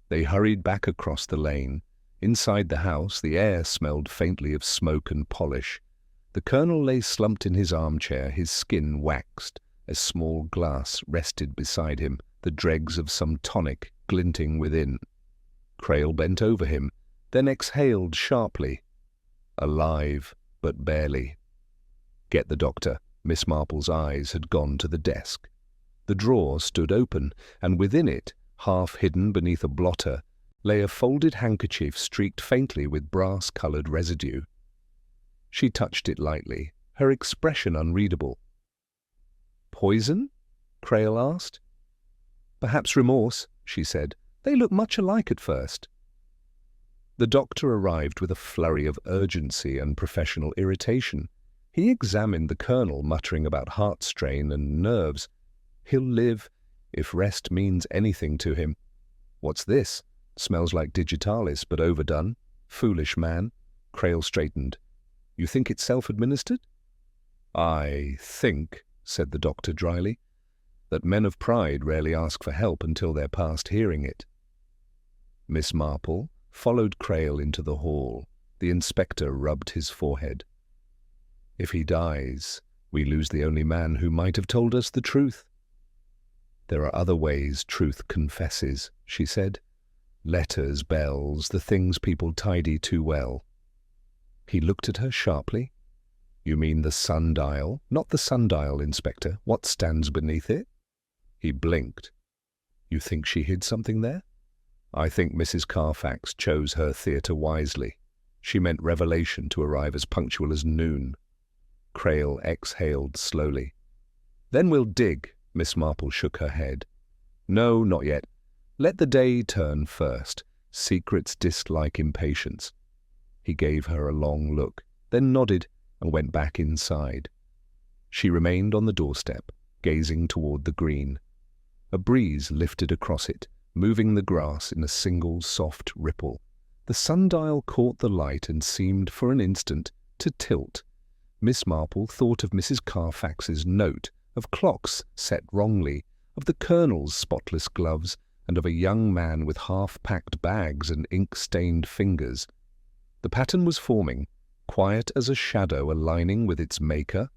They hurried back across the lane. Inside the house, the air smelled faintly of smoke and polish. The Colonel lay slumped in his armchair, his skin waxed. A small glass rested beside him, the dregs of some tonic glinting within. Creel bent over him, then exhaled sharply. Alive, but barely. "Get the doctor." Miss Marple's eyes had gone to the desk. The drawer stood open, and within it, half hidden beneath a blotter, lay a folded handkerchief streaked faintly with brass-coloured residue. She touched it lightly, her expression unreadable. "Poison?" Creel asked. "Perhaps remorse," she said. "They look much alike at first." The doctor arrived with a flurry of urgency and professional irritation. He examined the Colonel, muttering about heart strain and nerves. "He'll live, if rest means anything to him." "What's this? Smells like digitalis, but overdone. Foolish man." Creel straightened. "You think it's self-administered?" "I think," said the doctor dryly, "that men of pride rarely ask for help until they're past hearing it." Miss Marple followed Creel into the hall. The inspector rubbed his forehead. "If he dies, we lose the only man who might have told us the truth." "There are other ways truth confesses," she said. "Letters, bells, the things people tidy too well." He looked at her sharply. "You mean the sundial?" "Not the sundial, Inspector. What stands beneath it?" He blinked. "You think she hid something there?" "I think Mrs. Carfax chose her theatre wisely. She meant revelation to arrive as punctual as noon." Creel exhaled slowly. "Then we'll dig." Miss Marple shook her head. "No, not yet. Let the day turn first. Secrets dislike impatience." He gave her a long look. then nodded and went back inside. She remained on the doorstep, gazing toward the green. A breeze lifted across it, moving the grass in a single soft ripple. The sundial caught the light and seemed for an instant to tilt. Miss Marple thought of Mrs. Carfax's note, of clocks set wrongly, of the Colonel's spotless gloves, and of a young man with half-packed bags and ink-stained fingers. The pattern was forming, quiet as a shadow aligning with its maker.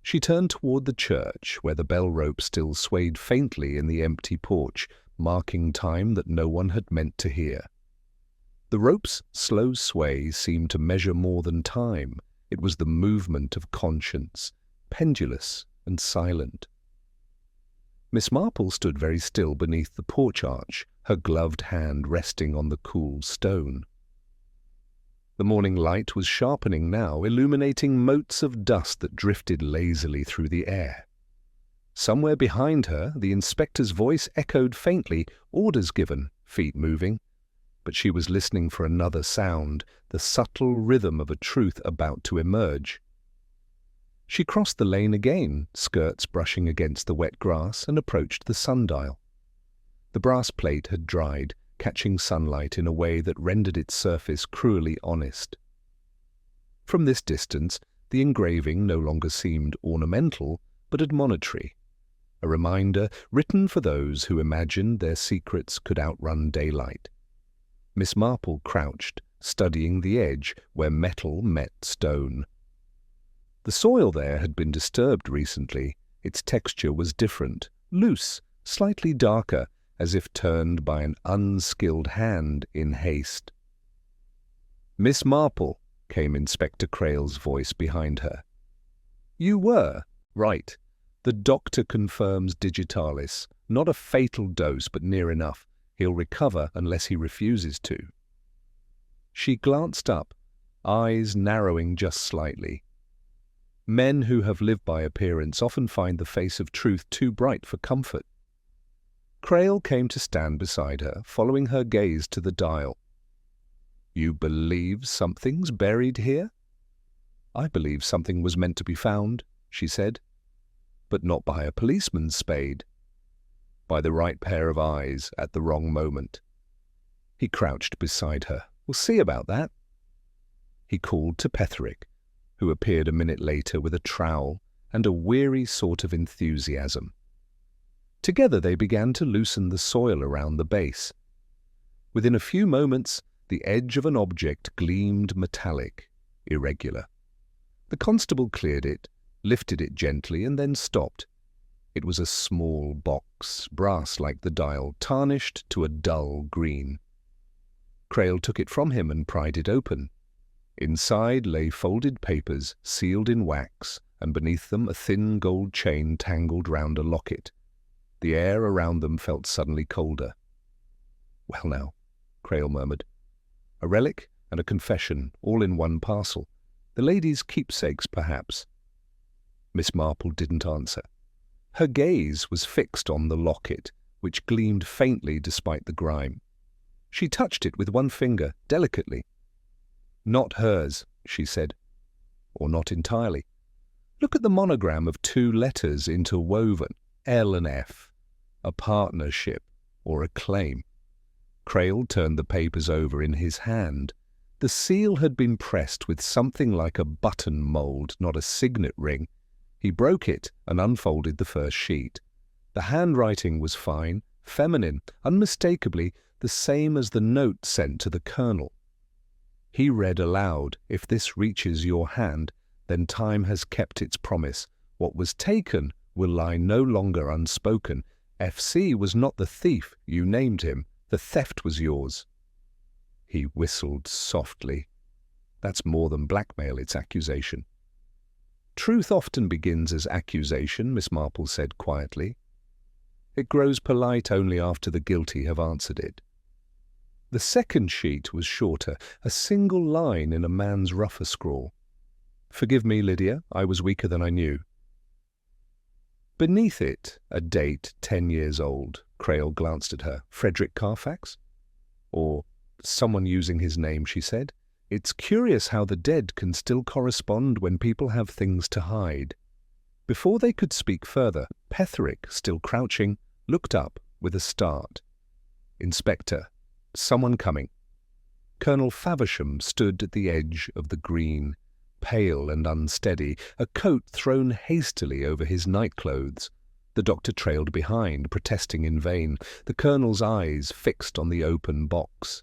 She turned toward the church, where the bell rope still swayed faintly in the empty porch, marking time that no one had meant to hear. The rope's slow sway seemed to measure more than time. It was the movement of conscience, pendulous and silent. Miss Marple stood very still beneath the porch arch, her gloved hand resting on the cool stone. The morning light was sharpening now, illuminating motes of dust that drifted lazily through the air. Somewhere behind her, the inspector's voice echoed faintly, orders given, feet moving. But she was listening for another sound, the subtle rhythm of a truth about to emerge. She crossed the lane again, skirts brushing against the wet grass, and approached the sundial. The brass plate had dried, catching sunlight in a way that rendered its surface cruelly honest. From this distance, the engraving no longer seemed ornamental, but admonitory, a reminder written for those who imagined their secrets could outrun daylight. Miss Marple crouched, studying the edge where metal met stone. The soil there had been disturbed recently. Its texture was different, loose, slightly darker, as if turned by an unskilled hand in haste. "Miss Marple," came Inspector Crail's voice behind her. "You were right. The doctor confirms digitalis. Not a fatal dose, but near enough. He'll recover unless he refuses to." She glanced up, eyes narrowing just slightly. Men who have lived by appearance often find the face of truth too bright for comfort. Crail came to stand beside her, following her gaze to the dial. "You believe something's buried here?" "I believe something was meant to be found," she said. "But not by a policeman's spade. By the right pair of eyes at the wrong moment." He crouched beside her. "We'll see about that." He called to Petherick, who appeared a minute later with a trowel and a weary sort of enthusiasm. Together they began to loosen the soil around the base. Within a few moments, the edge of an object gleamed metallic, irregular. The constable cleared it, lifted it gently, and then stopped. It was a small box, brass like the dial, tarnished to a dull green. Crail took it from him and pried it open. Inside lay folded papers, sealed in wax, and beneath them a thin gold chain tangled round a locket. The air around them felt suddenly colder. "Well now," Crail murmured. "A relic and a confession, all in one parcel. The lady's keepsakes, perhaps." Miss Marple didn't answer. Her gaze was fixed on the locket, which gleamed faintly despite the grime. She touched it with one finger, delicately. "Not hers," she said. "Or not entirely. Look at the monogram of two letters interwoven, L and F. A partnership or a claim." Crail turned the papers over in his hand. The seal had been pressed with something like a button mould, not a signet ring. He broke it and unfolded the first sheet. The handwriting was fine, feminine, unmistakably the same as the note sent to the Colonel. He read aloud, "If this reaches your hand, then time has kept its promise. What was taken will lie no longer unspoken. FC was not the thief, you named him. The theft was yours." He whistled softly. "That's more than blackmail, it's accusation." "Truth often begins as accusation," Miss Marple said quietly. "It grows polite only after the guilty have answered it." The second sheet was shorter, a single line in a man's rougher scrawl. "Forgive me, Lydia, I was weaker than I knew." Beneath it, a date 10 years old. Crail glanced at her. "Frederick Carfax?" "Or someone using his name," she said. It's curious how the dead can still correspond when people have things to hide. Before they could speak further, Petherick, still crouching, looked up with a start. Inspector, someone coming. Colonel Faversham stood at the edge of the green, pale and unsteady, a coat thrown hastily over his nightclothes. The doctor trailed behind, protesting in vain, the colonel's eyes fixed on the open box.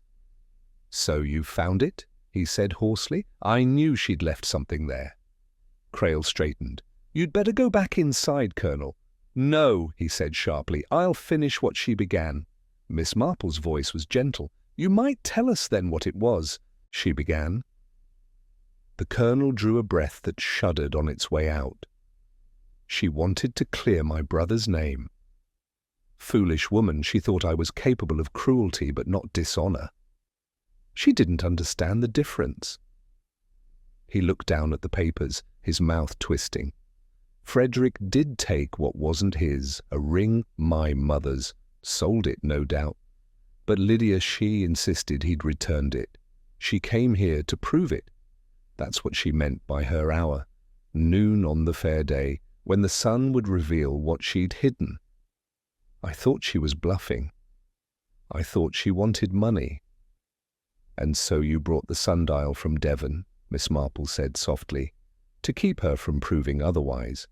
"So you found it?" he said hoarsely. "I knew she'd left something there." Crail straightened. "You'd better go back inside, Colonel." "No," he said sharply. "I'll finish what she began." Miss Marple's voice was gentle. "You might tell us then what it was," she began. The Colonel drew a breath that shuddered on its way out. "She wanted to clear my brother's name. Foolish woman, she thought I was capable of cruelty but not dishonour. She didn't understand the difference." He looked down at the papers, his mouth twisting. Frederick did take what wasn't his, a ring my mother's, sold it no doubt. But Lydia, she insisted he'd returned it. She came here to prove it. That's what she meant by her hour. Noon on the fair day, when the sun would reveal what she'd hidden. I thought she was bluffing. I thought she wanted money. "And so you brought the sundial from Devon," Miss Marple said softly, "to keep her from proving otherwise."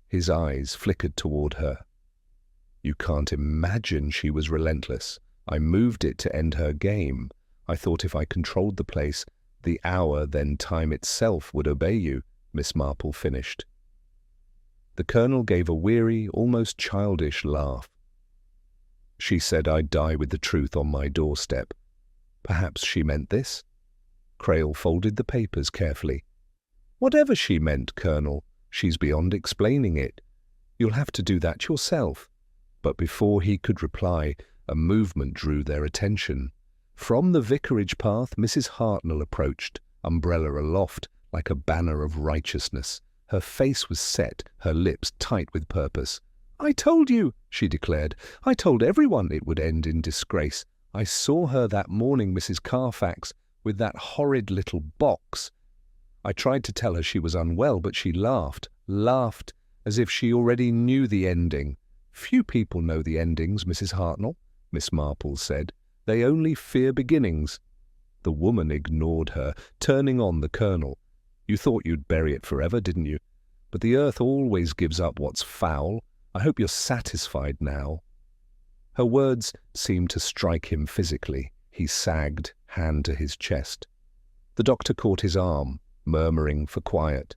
His eyes flickered toward her. "You can't imagine she was relentless. I moved it to end her game. I thought if I controlled the place, the hour, then time itself, would obey you," Miss Marple finished. The Colonel gave a weary, almost childish laugh. "She said I'd die with the truth on my doorstep. Perhaps she meant this?" Crail folded the papers carefully. "Whatever she meant, Colonel, she's beyond explaining it. You'll have to do that yourself." But before he could reply, a movement drew their attention. From the vicarage path, Mrs. Hartnell approached, umbrella aloft, like a banner of righteousness. Her face was set, her lips tight with purpose. "I told you," she declared. "I told everyone it would end in disgrace. I saw her that morning, Mrs. Carfax, with that horrid little box. I tried to tell her she was unwell, but she laughed, as if she already knew the ending." "Few people know the endings, Mrs. Hartnell," Miss Marple said. "They only fear beginnings." The woman ignored her, turning on the Colonel. "You thought you'd bury it forever, didn't you? But the earth always gives up what's foul. I hope you're satisfied now." Her words seemed to strike him physically. He sagged, hand to his chest. The doctor caught his arm, murmuring for quiet.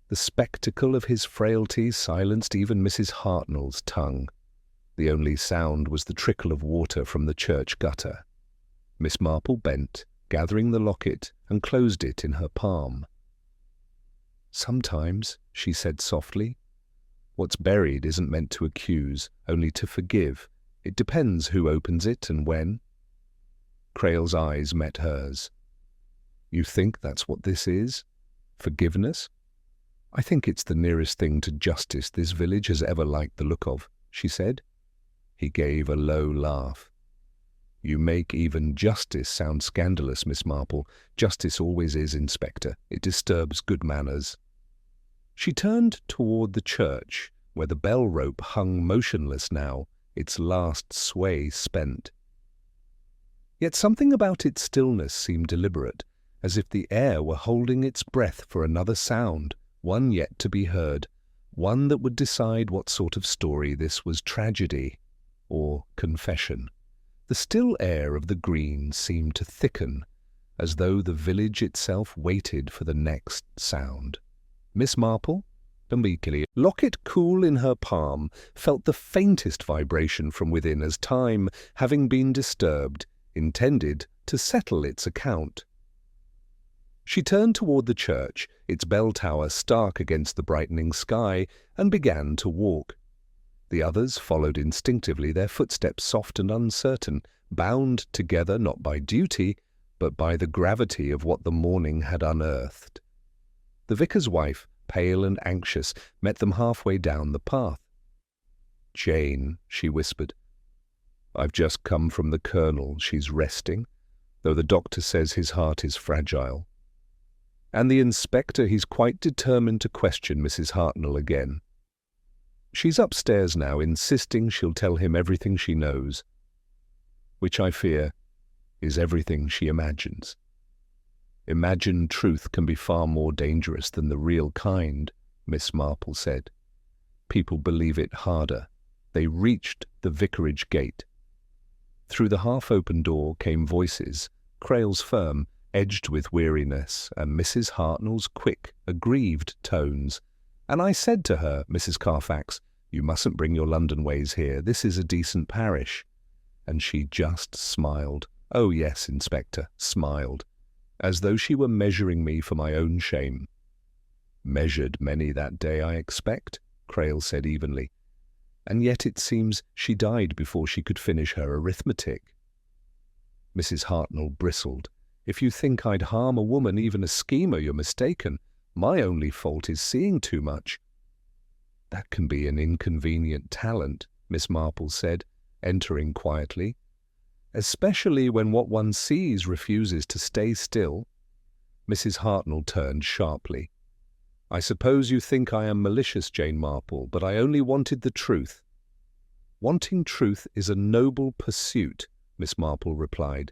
The spectacle of his frailty silenced even Mrs. Hartnell's tongue. The only sound was the trickle of water from the church gutter. Miss Marple bent, gathering the locket, and closed it in her palm. "Sometimes," she said softly, "what's buried isn't meant to accuse, only to forgive. It depends who opens it and when." Crail's eyes met hers. "You think that's what this is? Forgiveness?" "I think it's the nearest thing to justice this village has ever liked the look of," she said. He gave a low laugh. "You make even justice sound scandalous, Miss Marple. Justice always is, Inspector. It disturbs good manners." She turned toward the church, where the bell rope hung motionless now, its last sway spent. Yet something about its stillness seemed deliberate, as if the air were holding its breath for another sound, one yet to be heard, one that would decide what sort of story this was, tragedy or confession. The still air of the green seemed to thicken, as though the village itself waited for the next sound. Miss Marple, meekly, locket cool in her palm, felt the faintest vibration from within as time, having been disturbed, intended to settle its account. She turned toward the church, its bell tower stark against the brightening sky, and began to walk. The others followed instinctively, their footsteps soft and uncertain, bound together not by duty, but by the gravity of what the morning had unearthed. The vicar's wife, pale and anxious, met them halfway down the path. "Jane," she whispered, "I've just come from the Colonel. She's resting. though the doctor says his heart is fragile. And the inspector, he's quite determined to question Mrs. Hartnell again. She's upstairs now, insisting she'll tell him everything she knows, which I fear is everything she imagines. Imagined truth can be far more dangerous than the real kind, Miss Marple said. People believe it harder. They reached the vicarage gate. Through the half-open door came voices, Crail's firm, edged with weariness, and Mrs. Hartnell's quick, aggrieved tones. And I said to her, Mrs. Carfax, you mustn't bring your London ways here. This is a decent parish. And she just smiled. Oh yes, Inspector, smiled, as though she were measuring me for my own shame. Measured many that day, I expect, Crail said evenly. And yet it seems she died before she could finish her arithmetic. Mrs. Hartnell bristled. If you think I'd harm a woman, even a schemer, you're mistaken. My only fault is seeing too much. That can be an inconvenient talent, Miss Marple said, entering quietly. Especially when what one sees refuses to stay still. Mrs. Hartnell turned sharply. I suppose you think I am malicious, Jane Marple, but I only wanted the truth. Wanting truth is a noble pursuit, Miss Marple replied.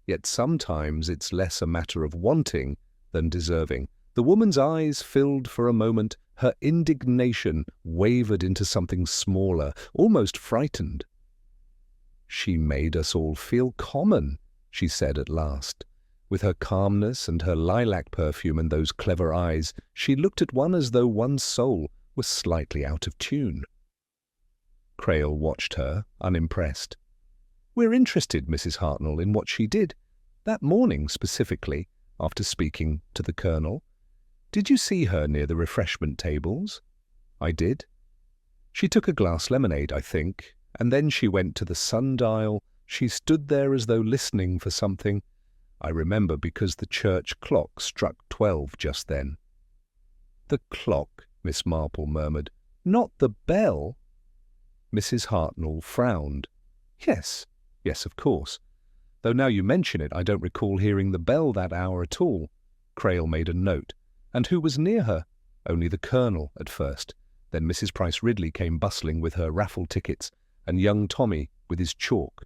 Yet sometimes it's less a matter of wanting than deserving. The woman's eyes filled for a moment. Her indignation wavered into something smaller, almost frightened. She made us all feel common, she said at last. With her calmness and her lilac perfume and those clever eyes, she looked at one as though one's soul was slightly out of tune. Crail watched her, unimpressed. We're interested, Mrs. Hartnell, in what she did. That morning, specifically, after speaking to the Colonel. Did you see her near the refreshment tables? I did. She took a glass lemonade, I think, and then she went to the sundial. She stood there as though listening for something. I remember because the church clock struck 12 just then. The clock, Miss Marple murmured. Not the bell? Mrs. Hartnell frowned. Yes, of course. Though now you mention it, I don't recall hearing the bell that hour at all. Crail made a note. And who was near her? Only the Colonel at first. Then Mrs. Price Ridley came bustling with her raffle tickets, and young Tommy with his chalk.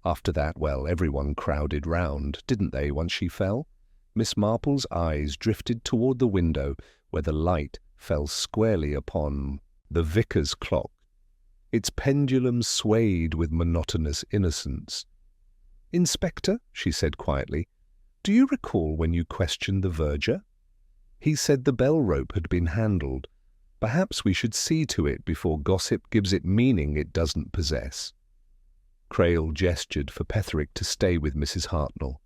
After that, well, everyone crowded round, didn't they, once she fell? Miss Marple's eyes drifted toward the window, where the light fell squarely upon the vicar's clock. Its pendulum swayed with monotonous innocence. Inspector, she said quietly, do you recall when you questioned the verger? He said the bell rope had been handled. Perhaps we should see to it before gossip gives it meaning it doesn't possess. Crail gestured for Petherick to stay with Mrs. Hartnell,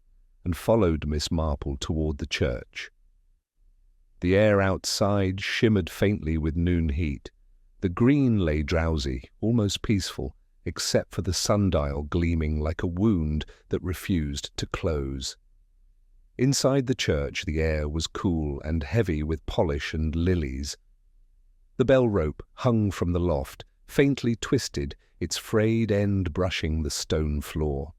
and followed Miss Marple toward the church. The air outside shimmered faintly with noon heat. The green lay drowsy, almost peaceful, except for the sundial gleaming like a wound that refused to close. Inside the church the air was cool and heavy with polish and lilies. The bell rope hung from the loft, faintly twisted, its frayed end brushing the stone floor.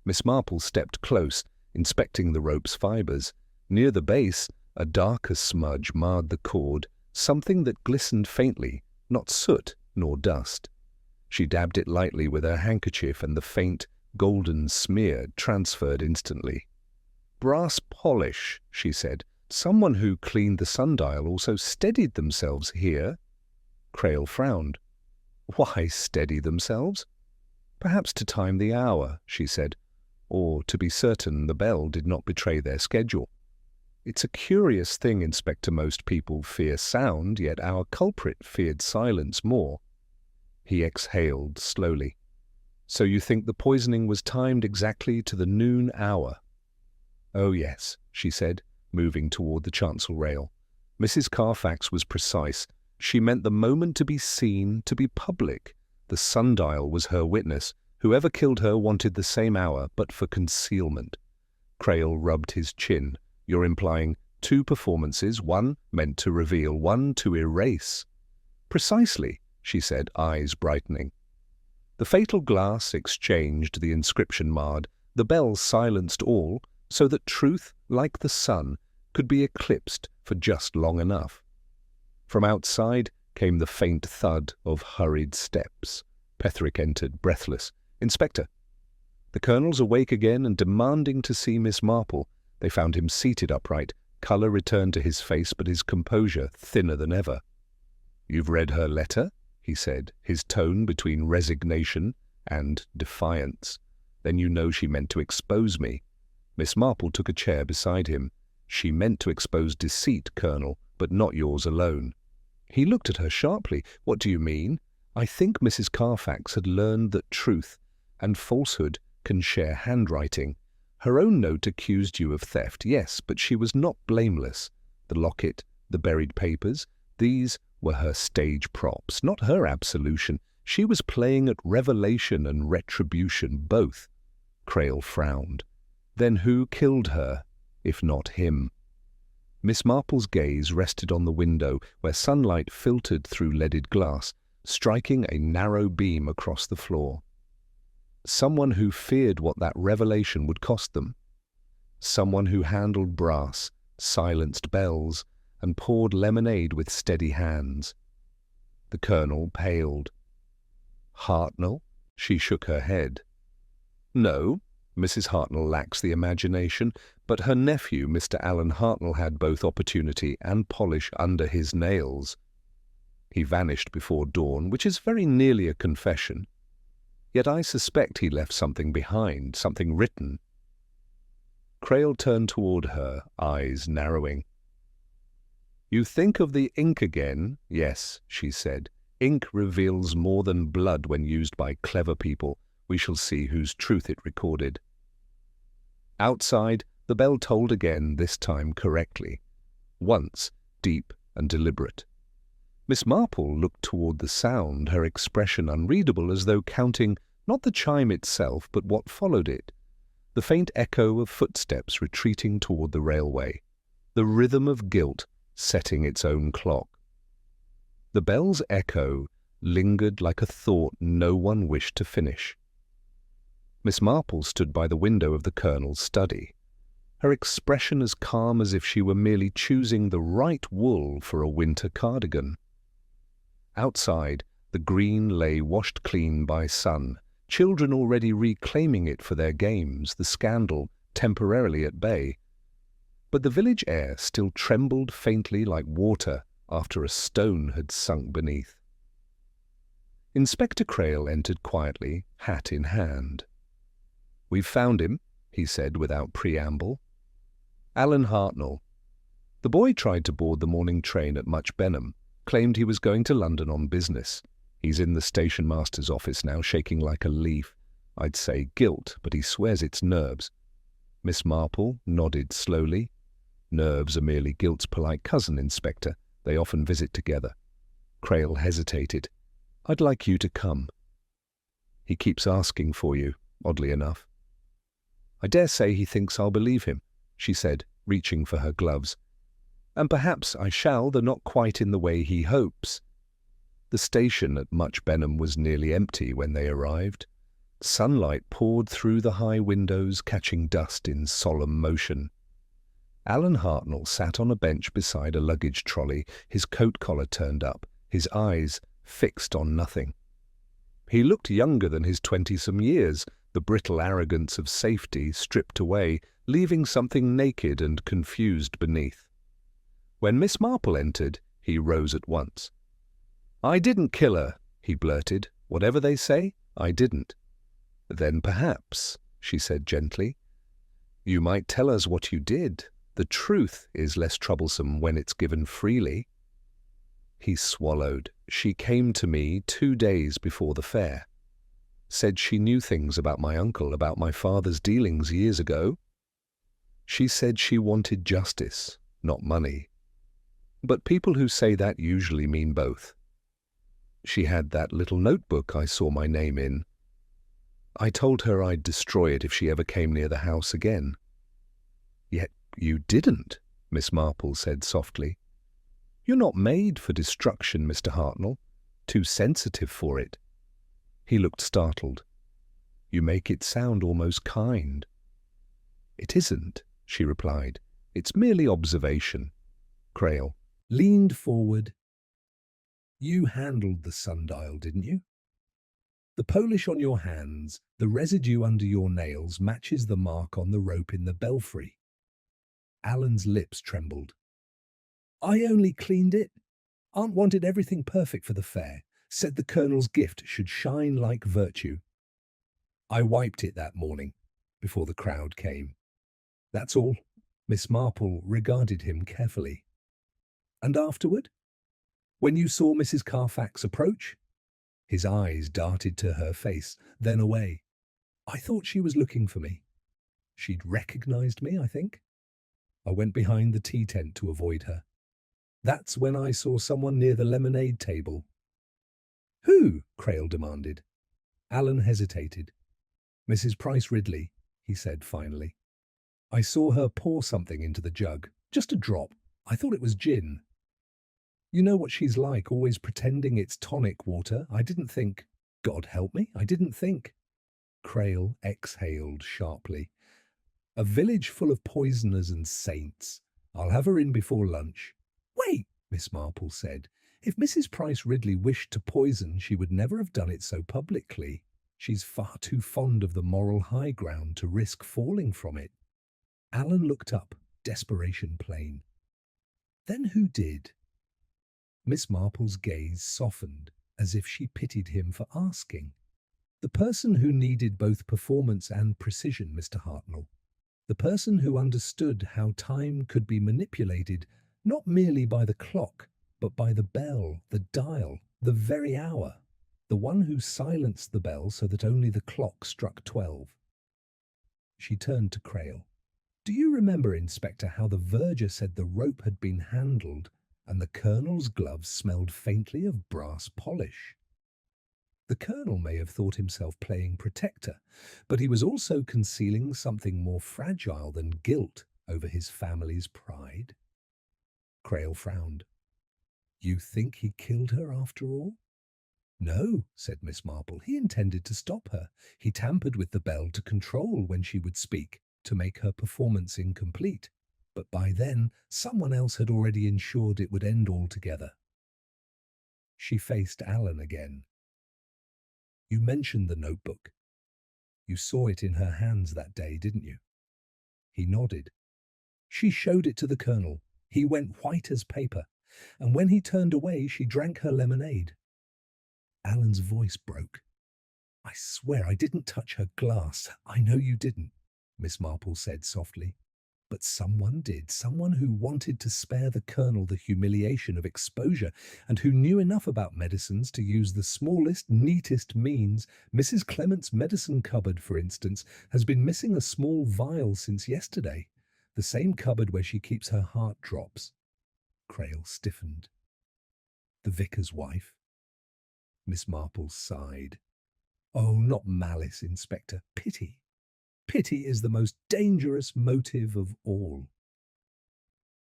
Miss Marple stepped close, inspecting the rope's fibres. Near the base, a darker smudge marred the cord, something that glistened faintly, not soot nor dust. She dabbed it lightly with her handkerchief, and the faint, golden smear transferred instantly. Brass polish, she said. Someone who cleaned the sundial also steadied themselves here. Crail frowned. Why steady themselves? Perhaps to time the hour, she said, or to be certain the bell did not betray their schedule. It's a curious thing, Inspector. Most people fear sound, yet our culprit feared silence more. He exhaled slowly. So you think the poisoning was timed exactly to the noon hour? Oh yes, she said, moving toward the chancel rail. Mrs. Carfax was precise. She meant the moment to be seen, to be public. The sundial was her witness. Whoever killed her wanted the same hour, but for concealment. Crail rubbed his chin. You're implying 2 performances, one meant to reveal, one to erase. Precisely, she said, eyes brightening. The fatal glass exchanged, the inscription marred, The bell silenced all, so that truth, like the sun, could be eclipsed for just long enough. From outside came the faint thud of hurried steps. Petherick entered, breathless. "Inspector." The colonel's awake again and demanding to see Miss Marple. They found him seated upright, colour returned to his face, but his composure thinner than ever. "You've read her letter?" he said, his tone between resignation and defiance. "Then you know she meant to expose me." Miss Marple took a chair beside him. "She meant to expose deceit, Colonel, but not yours alone." He looked at her sharply. "What do you mean?" "I think Mrs. Carfax had learned that truth and falsehood can share handwriting. Her own note accused you of theft, yes, but she was not blameless. The locket, the buried papers, these were her stage props, not her absolution. She was playing at revelation and retribution, both." Crail frowned. "Then who killed her, if not him?" Miss Marple's gaze rested on the window, where sunlight filtered through leaded glass, striking a narrow beam across the floor. Someone who feared what that revelation would cost them. Someone who handled brass, silenced bells, and poured lemonade with steady hands. The colonel paled. "Hartnell?" She shook her head. "No, Mrs. Hartnell lacks the imagination, but her nephew, Mr. Alan Hartnell, had both opportunity and polish under his nails. He vanished before dawn, which is very nearly a confession. Yet I suspect he left something behind, something written." Crail turned toward her, eyes narrowing. "You think of the ink again?" "Yes," she said. "Ink reveals more than blood when used by clever people. We shall see whose truth it recorded." Outside, the bell tolled again, this time correctly. Once, deep and deliberate. Miss Marple looked toward the sound, her expression unreadable, as though counting not the chime itself, but what followed it. The faint echo of footsteps retreating toward the railway. The rhythm of guilt setting its own clock. The bell's echo lingered like a thought no one wished to finish. Miss Marple stood by the window of the colonel's study, her expression as calm as if she were merely choosing the right wool for a winter cardigan. Outside, the green lay washed clean by sun, children already reclaiming it for their games, the scandal temporarily at bay. But the village air still trembled faintly like water after a stone had sunk beneath. Inspector Crail entered quietly, hat in hand. "We've found him," he said without preamble. "Alan Hartnell. The boy tried to board the morning train at Much Benham, claimed he was going to London on business. He's in the station master's office now, shaking like a leaf. I'd say guilt, but he swears it's nerves." Miss Marple nodded slowly. "Nerves are merely guilt's polite cousin, Inspector. They often visit together." Crail hesitated. "I'd like you to come." "He keeps asking for you, oddly enough." "I dare say he thinks I'll believe him," she said, reaching for her gloves. "And perhaps I shall, though not quite in the way he hopes." The station at Much Benham was nearly empty when they arrived. Sunlight poured through the high windows, catching dust in solemn motion. Alan Hartnell sat on a bench beside a luggage trolley, his coat collar turned up, his eyes fixed on nothing. He looked younger than his 20-some years, the brittle arrogance of safety stripped away, leaving something naked and confused beneath. When Miss Marple entered, he rose at once. "I didn't kill her," he blurted. "Whatever they say, I didn't." "Then perhaps," she said gently, "you might tell us what you did. The truth is less troublesome when it's given freely." He swallowed. "She came to me 2 days before the fair. Said she knew things about my uncle, about my father's dealings years ago. She said she wanted justice, not money. But people who say that usually mean both. She had that little notebook I saw my name in. I told her I'd destroy it if she ever came near the house again." "Yet you didn't," Miss Marple said softly. "You're not made for destruction, Mr. Hartnell. Too sensitive for it." He looked startled. You make it sound almost kind." "It isn't," she replied. "It's merely observation." Crail leaned forward. "You handled the sundial, didn't you? The polish on your hands, the residue under your nails matches the mark on the rope in the belfry." Alan's lips trembled. "I only cleaned it. Aunt wanted everything perfect for the fair, said the Colonel's gift should shine like virtue. I wiped it that morning, before the crowd came. That's all." Miss Marple regarded him carefully. "And afterward? When you saw Mrs. Carfax approach?" His eyes darted to her face, then away. "I thought she was looking for me. She'd recognized me, I think. I went behind the tea tent to avoid her. That's when I saw someone near the lemonade table." "Who?" Crail demanded. Alan hesitated. "Mrs. Price Ridley," he said finally. "I saw her pour something into the jug. Just a drop. I thought it was gin. You know what she's like, always pretending it's tonic water. I didn't think. God help me, I didn't think." Crail exhaled sharply. "A village full of poisoners and saints. I'll have her in before lunch." "Wait," Miss Marple said. "If Mrs. Price Ridley wished to poison, she would never have done it so publicly. She's far too fond of the moral high ground to risk falling from it." Alan looked up, desperation plain. "Then who did?" Miss Marple's gaze softened, as if she pitied him for asking. "The person who needed both performance and precision, Mr. Hartnell. The person who understood how time could be manipulated not merely by the clock, but by the bell, the dial, the very hour. The one who silenced the bell so that only the clock struck 12. She turned to Crail. "Do you remember, Inspector, how the verger said the rope had been handled and the Colonel's gloves smelled faintly of brass polish? The Colonel may have thought himself playing protector, but he was also concealing something more fragile than guilt over his family's pride." Crail frowned. "You think he killed her after all?" "No," said Miss Marple. "He intended to stop her. He tampered with the bell to control when she would speak, to make her performance incomplete. But by then, someone else had already ensured it would end altogether." She faced Alan again. "You mentioned the notebook. You saw it in her hands that day, didn't you?" He nodded. "She showed it to the Colonel. He went white as paper, and when he turned away, she drank her lemonade." Alan's voice broke. "I swear I didn't touch her glass." "I know you didn't," Miss Marple said softly. "But someone did, someone who wanted to spare the Colonel the humiliation of exposure and who knew enough about medicines to use the smallest, neatest means. Mrs. Clement's medicine cupboard, for instance, has been missing a small vial since yesterday, the same cupboard where she keeps her heart drops." Crail stiffened. "The vicar's wife?" Miss Marple sighed. "Oh, not malice, Inspector. Pity. Pity is the most dangerous motive of all."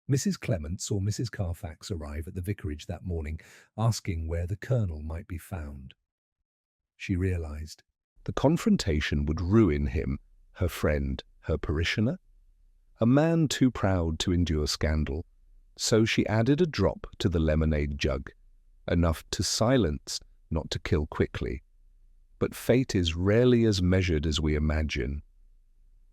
Mrs. Clement saw Mrs. Carfax arrive at the vicarage that morning, asking where the Colonel might be found. She realized the confrontation would ruin him, her friend, her parishioner. A man too proud to endure scandal. So she added a drop to the lemonade jug, enough to silence, not to kill quickly. But fate is rarely as measured as we imagine.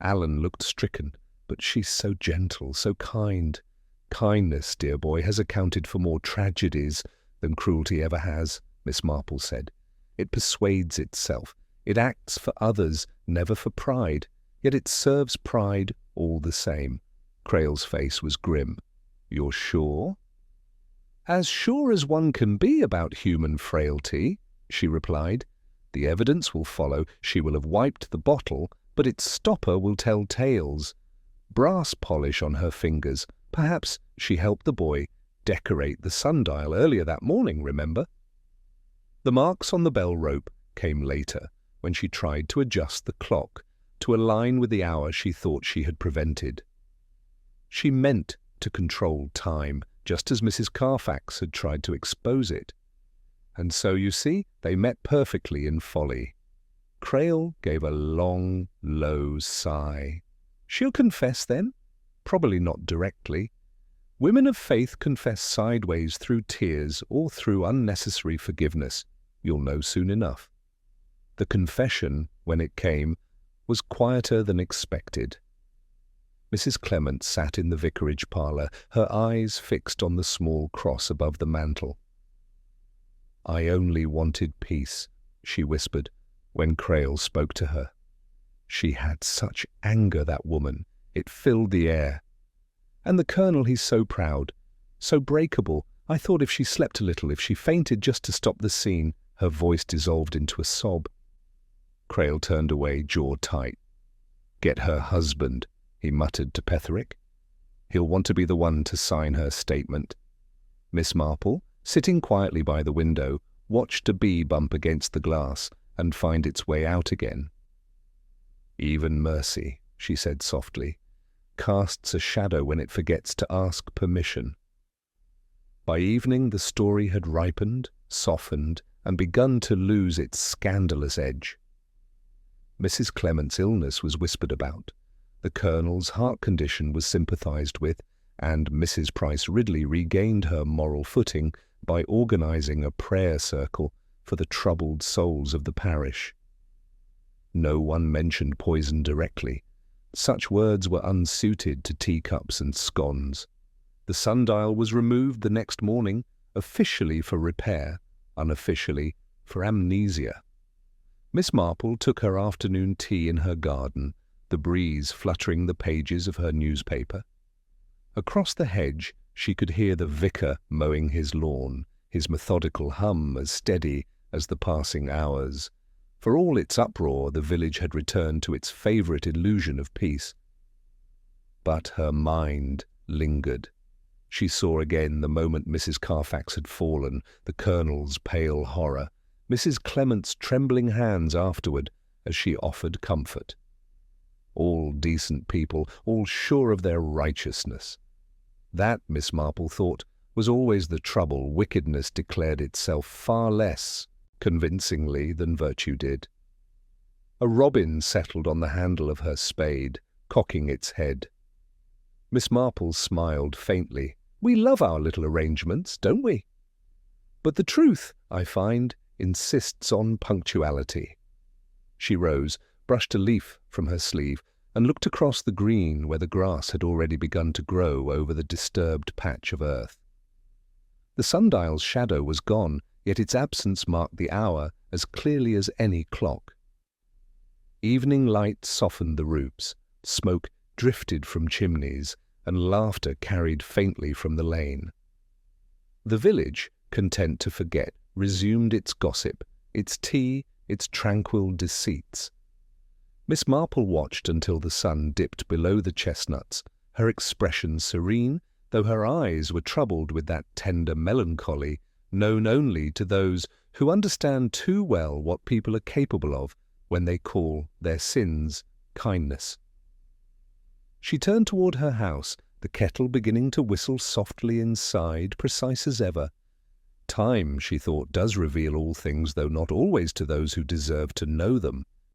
Alan looked stricken, but she's so gentle, so kind. Kindness, dear boy, has accounted for more tragedies than cruelty ever has, Miss Marple said. It persuades itself. It acts for others, never for pride. Yet it serves pride all the same. Crail's face was grim. You're sure? As sure as one can be about human frailty, she replied. The evidence will follow. She will have wiped the bottle, but its stopper will tell tales. Brass polish on her fingers. Perhaps she helped the boy decorate the sundial earlier that morning, remember? The marks on the bell rope came later, when she tried to adjust the clock to align with the hour she thought she had prevented. She meant to control time, just as Mrs. Carfax had tried to expose it. And so, you see, they met perfectly in folly. Crail gave a long, low sigh. She'll confess then? Probably not directly. Women of faith confess sideways through tears or through unnecessary forgiveness. You'll know soon enough. The confession, when it came, was quieter than expected. Mrs. Clement sat in the vicarage parlour, her eyes fixed on the small cross above the mantel. "I only wanted peace," she whispered, when Crail spoke to her. She had such anger, that woman. It filled the air. And the Colonel, he's so proud, so breakable. I thought if she slept a little, if she fainted just to stop the scene. Her voice dissolved into a sob. Crail turned away, jaw tight. "Get her husband," he muttered to Petherick. "He'll want to be the one to sign her statement." Miss Marple, sitting quietly by the window, watched a bee bump against the glass and find its way out again. "Even mercy," she said softly, "casts a shadow when it forgets to ask permission." By evening the story had ripened, softened, and begun to lose its scandalous edge. Mrs. Clement's illness was whispered about, the Colonel's heart condition was sympathized with, and Mrs. Price Ridley regained her moral footing by organizing a prayer circle for the troubled souls of the parish. No one mentioned poison directly. Such words were unsuited to teacups and scones. The sundial was removed the next morning, officially for repair, unofficially for amnesia. Miss Marple took her afternoon tea in her garden, the breeze fluttering the pages of her newspaper. Across the hedge she could hear the vicar mowing his lawn, his methodical hum as steady as the passing hours. For all its uproar, the village had returned to its favourite illusion of peace. But her mind lingered. She saw again the moment Mrs. Carfax had fallen, the Colonel's pale horror, Mrs. Clement's trembling hands afterward as she offered comfort. All decent people, all sure of their righteousness. That, Miss Marple thought, was always the trouble. Wickedness declared itself far less convincingly than virtue did. A robin settled on the handle of her spade, cocking its head. Miss Marple smiled faintly. "We love our little arrangements, don't we? But the truth, I find, insists on punctuality." She rose, brushed a leaf from her sleeve, and looked across the green where the grass had already begun to grow over the disturbed patch of earth. The sundial's shadow was gone, yet its absence marked the hour as clearly as any clock. Evening light softened the roofs, smoke drifted from chimneys, and laughter carried faintly from the lane. The village, content to forget, resumed its gossip, its tea, its tranquil deceits. Miss Marple watched until the sun dipped below the chestnuts, her expression serene, though her eyes were troubled with that tender melancholy known only to those who understand too well what people are capable of when they call their sins kindness. She turned toward her house, the kettle beginning to whistle softly inside, precise as ever. Time, she thought, does reveal all things, though not always to those who deserve to know them.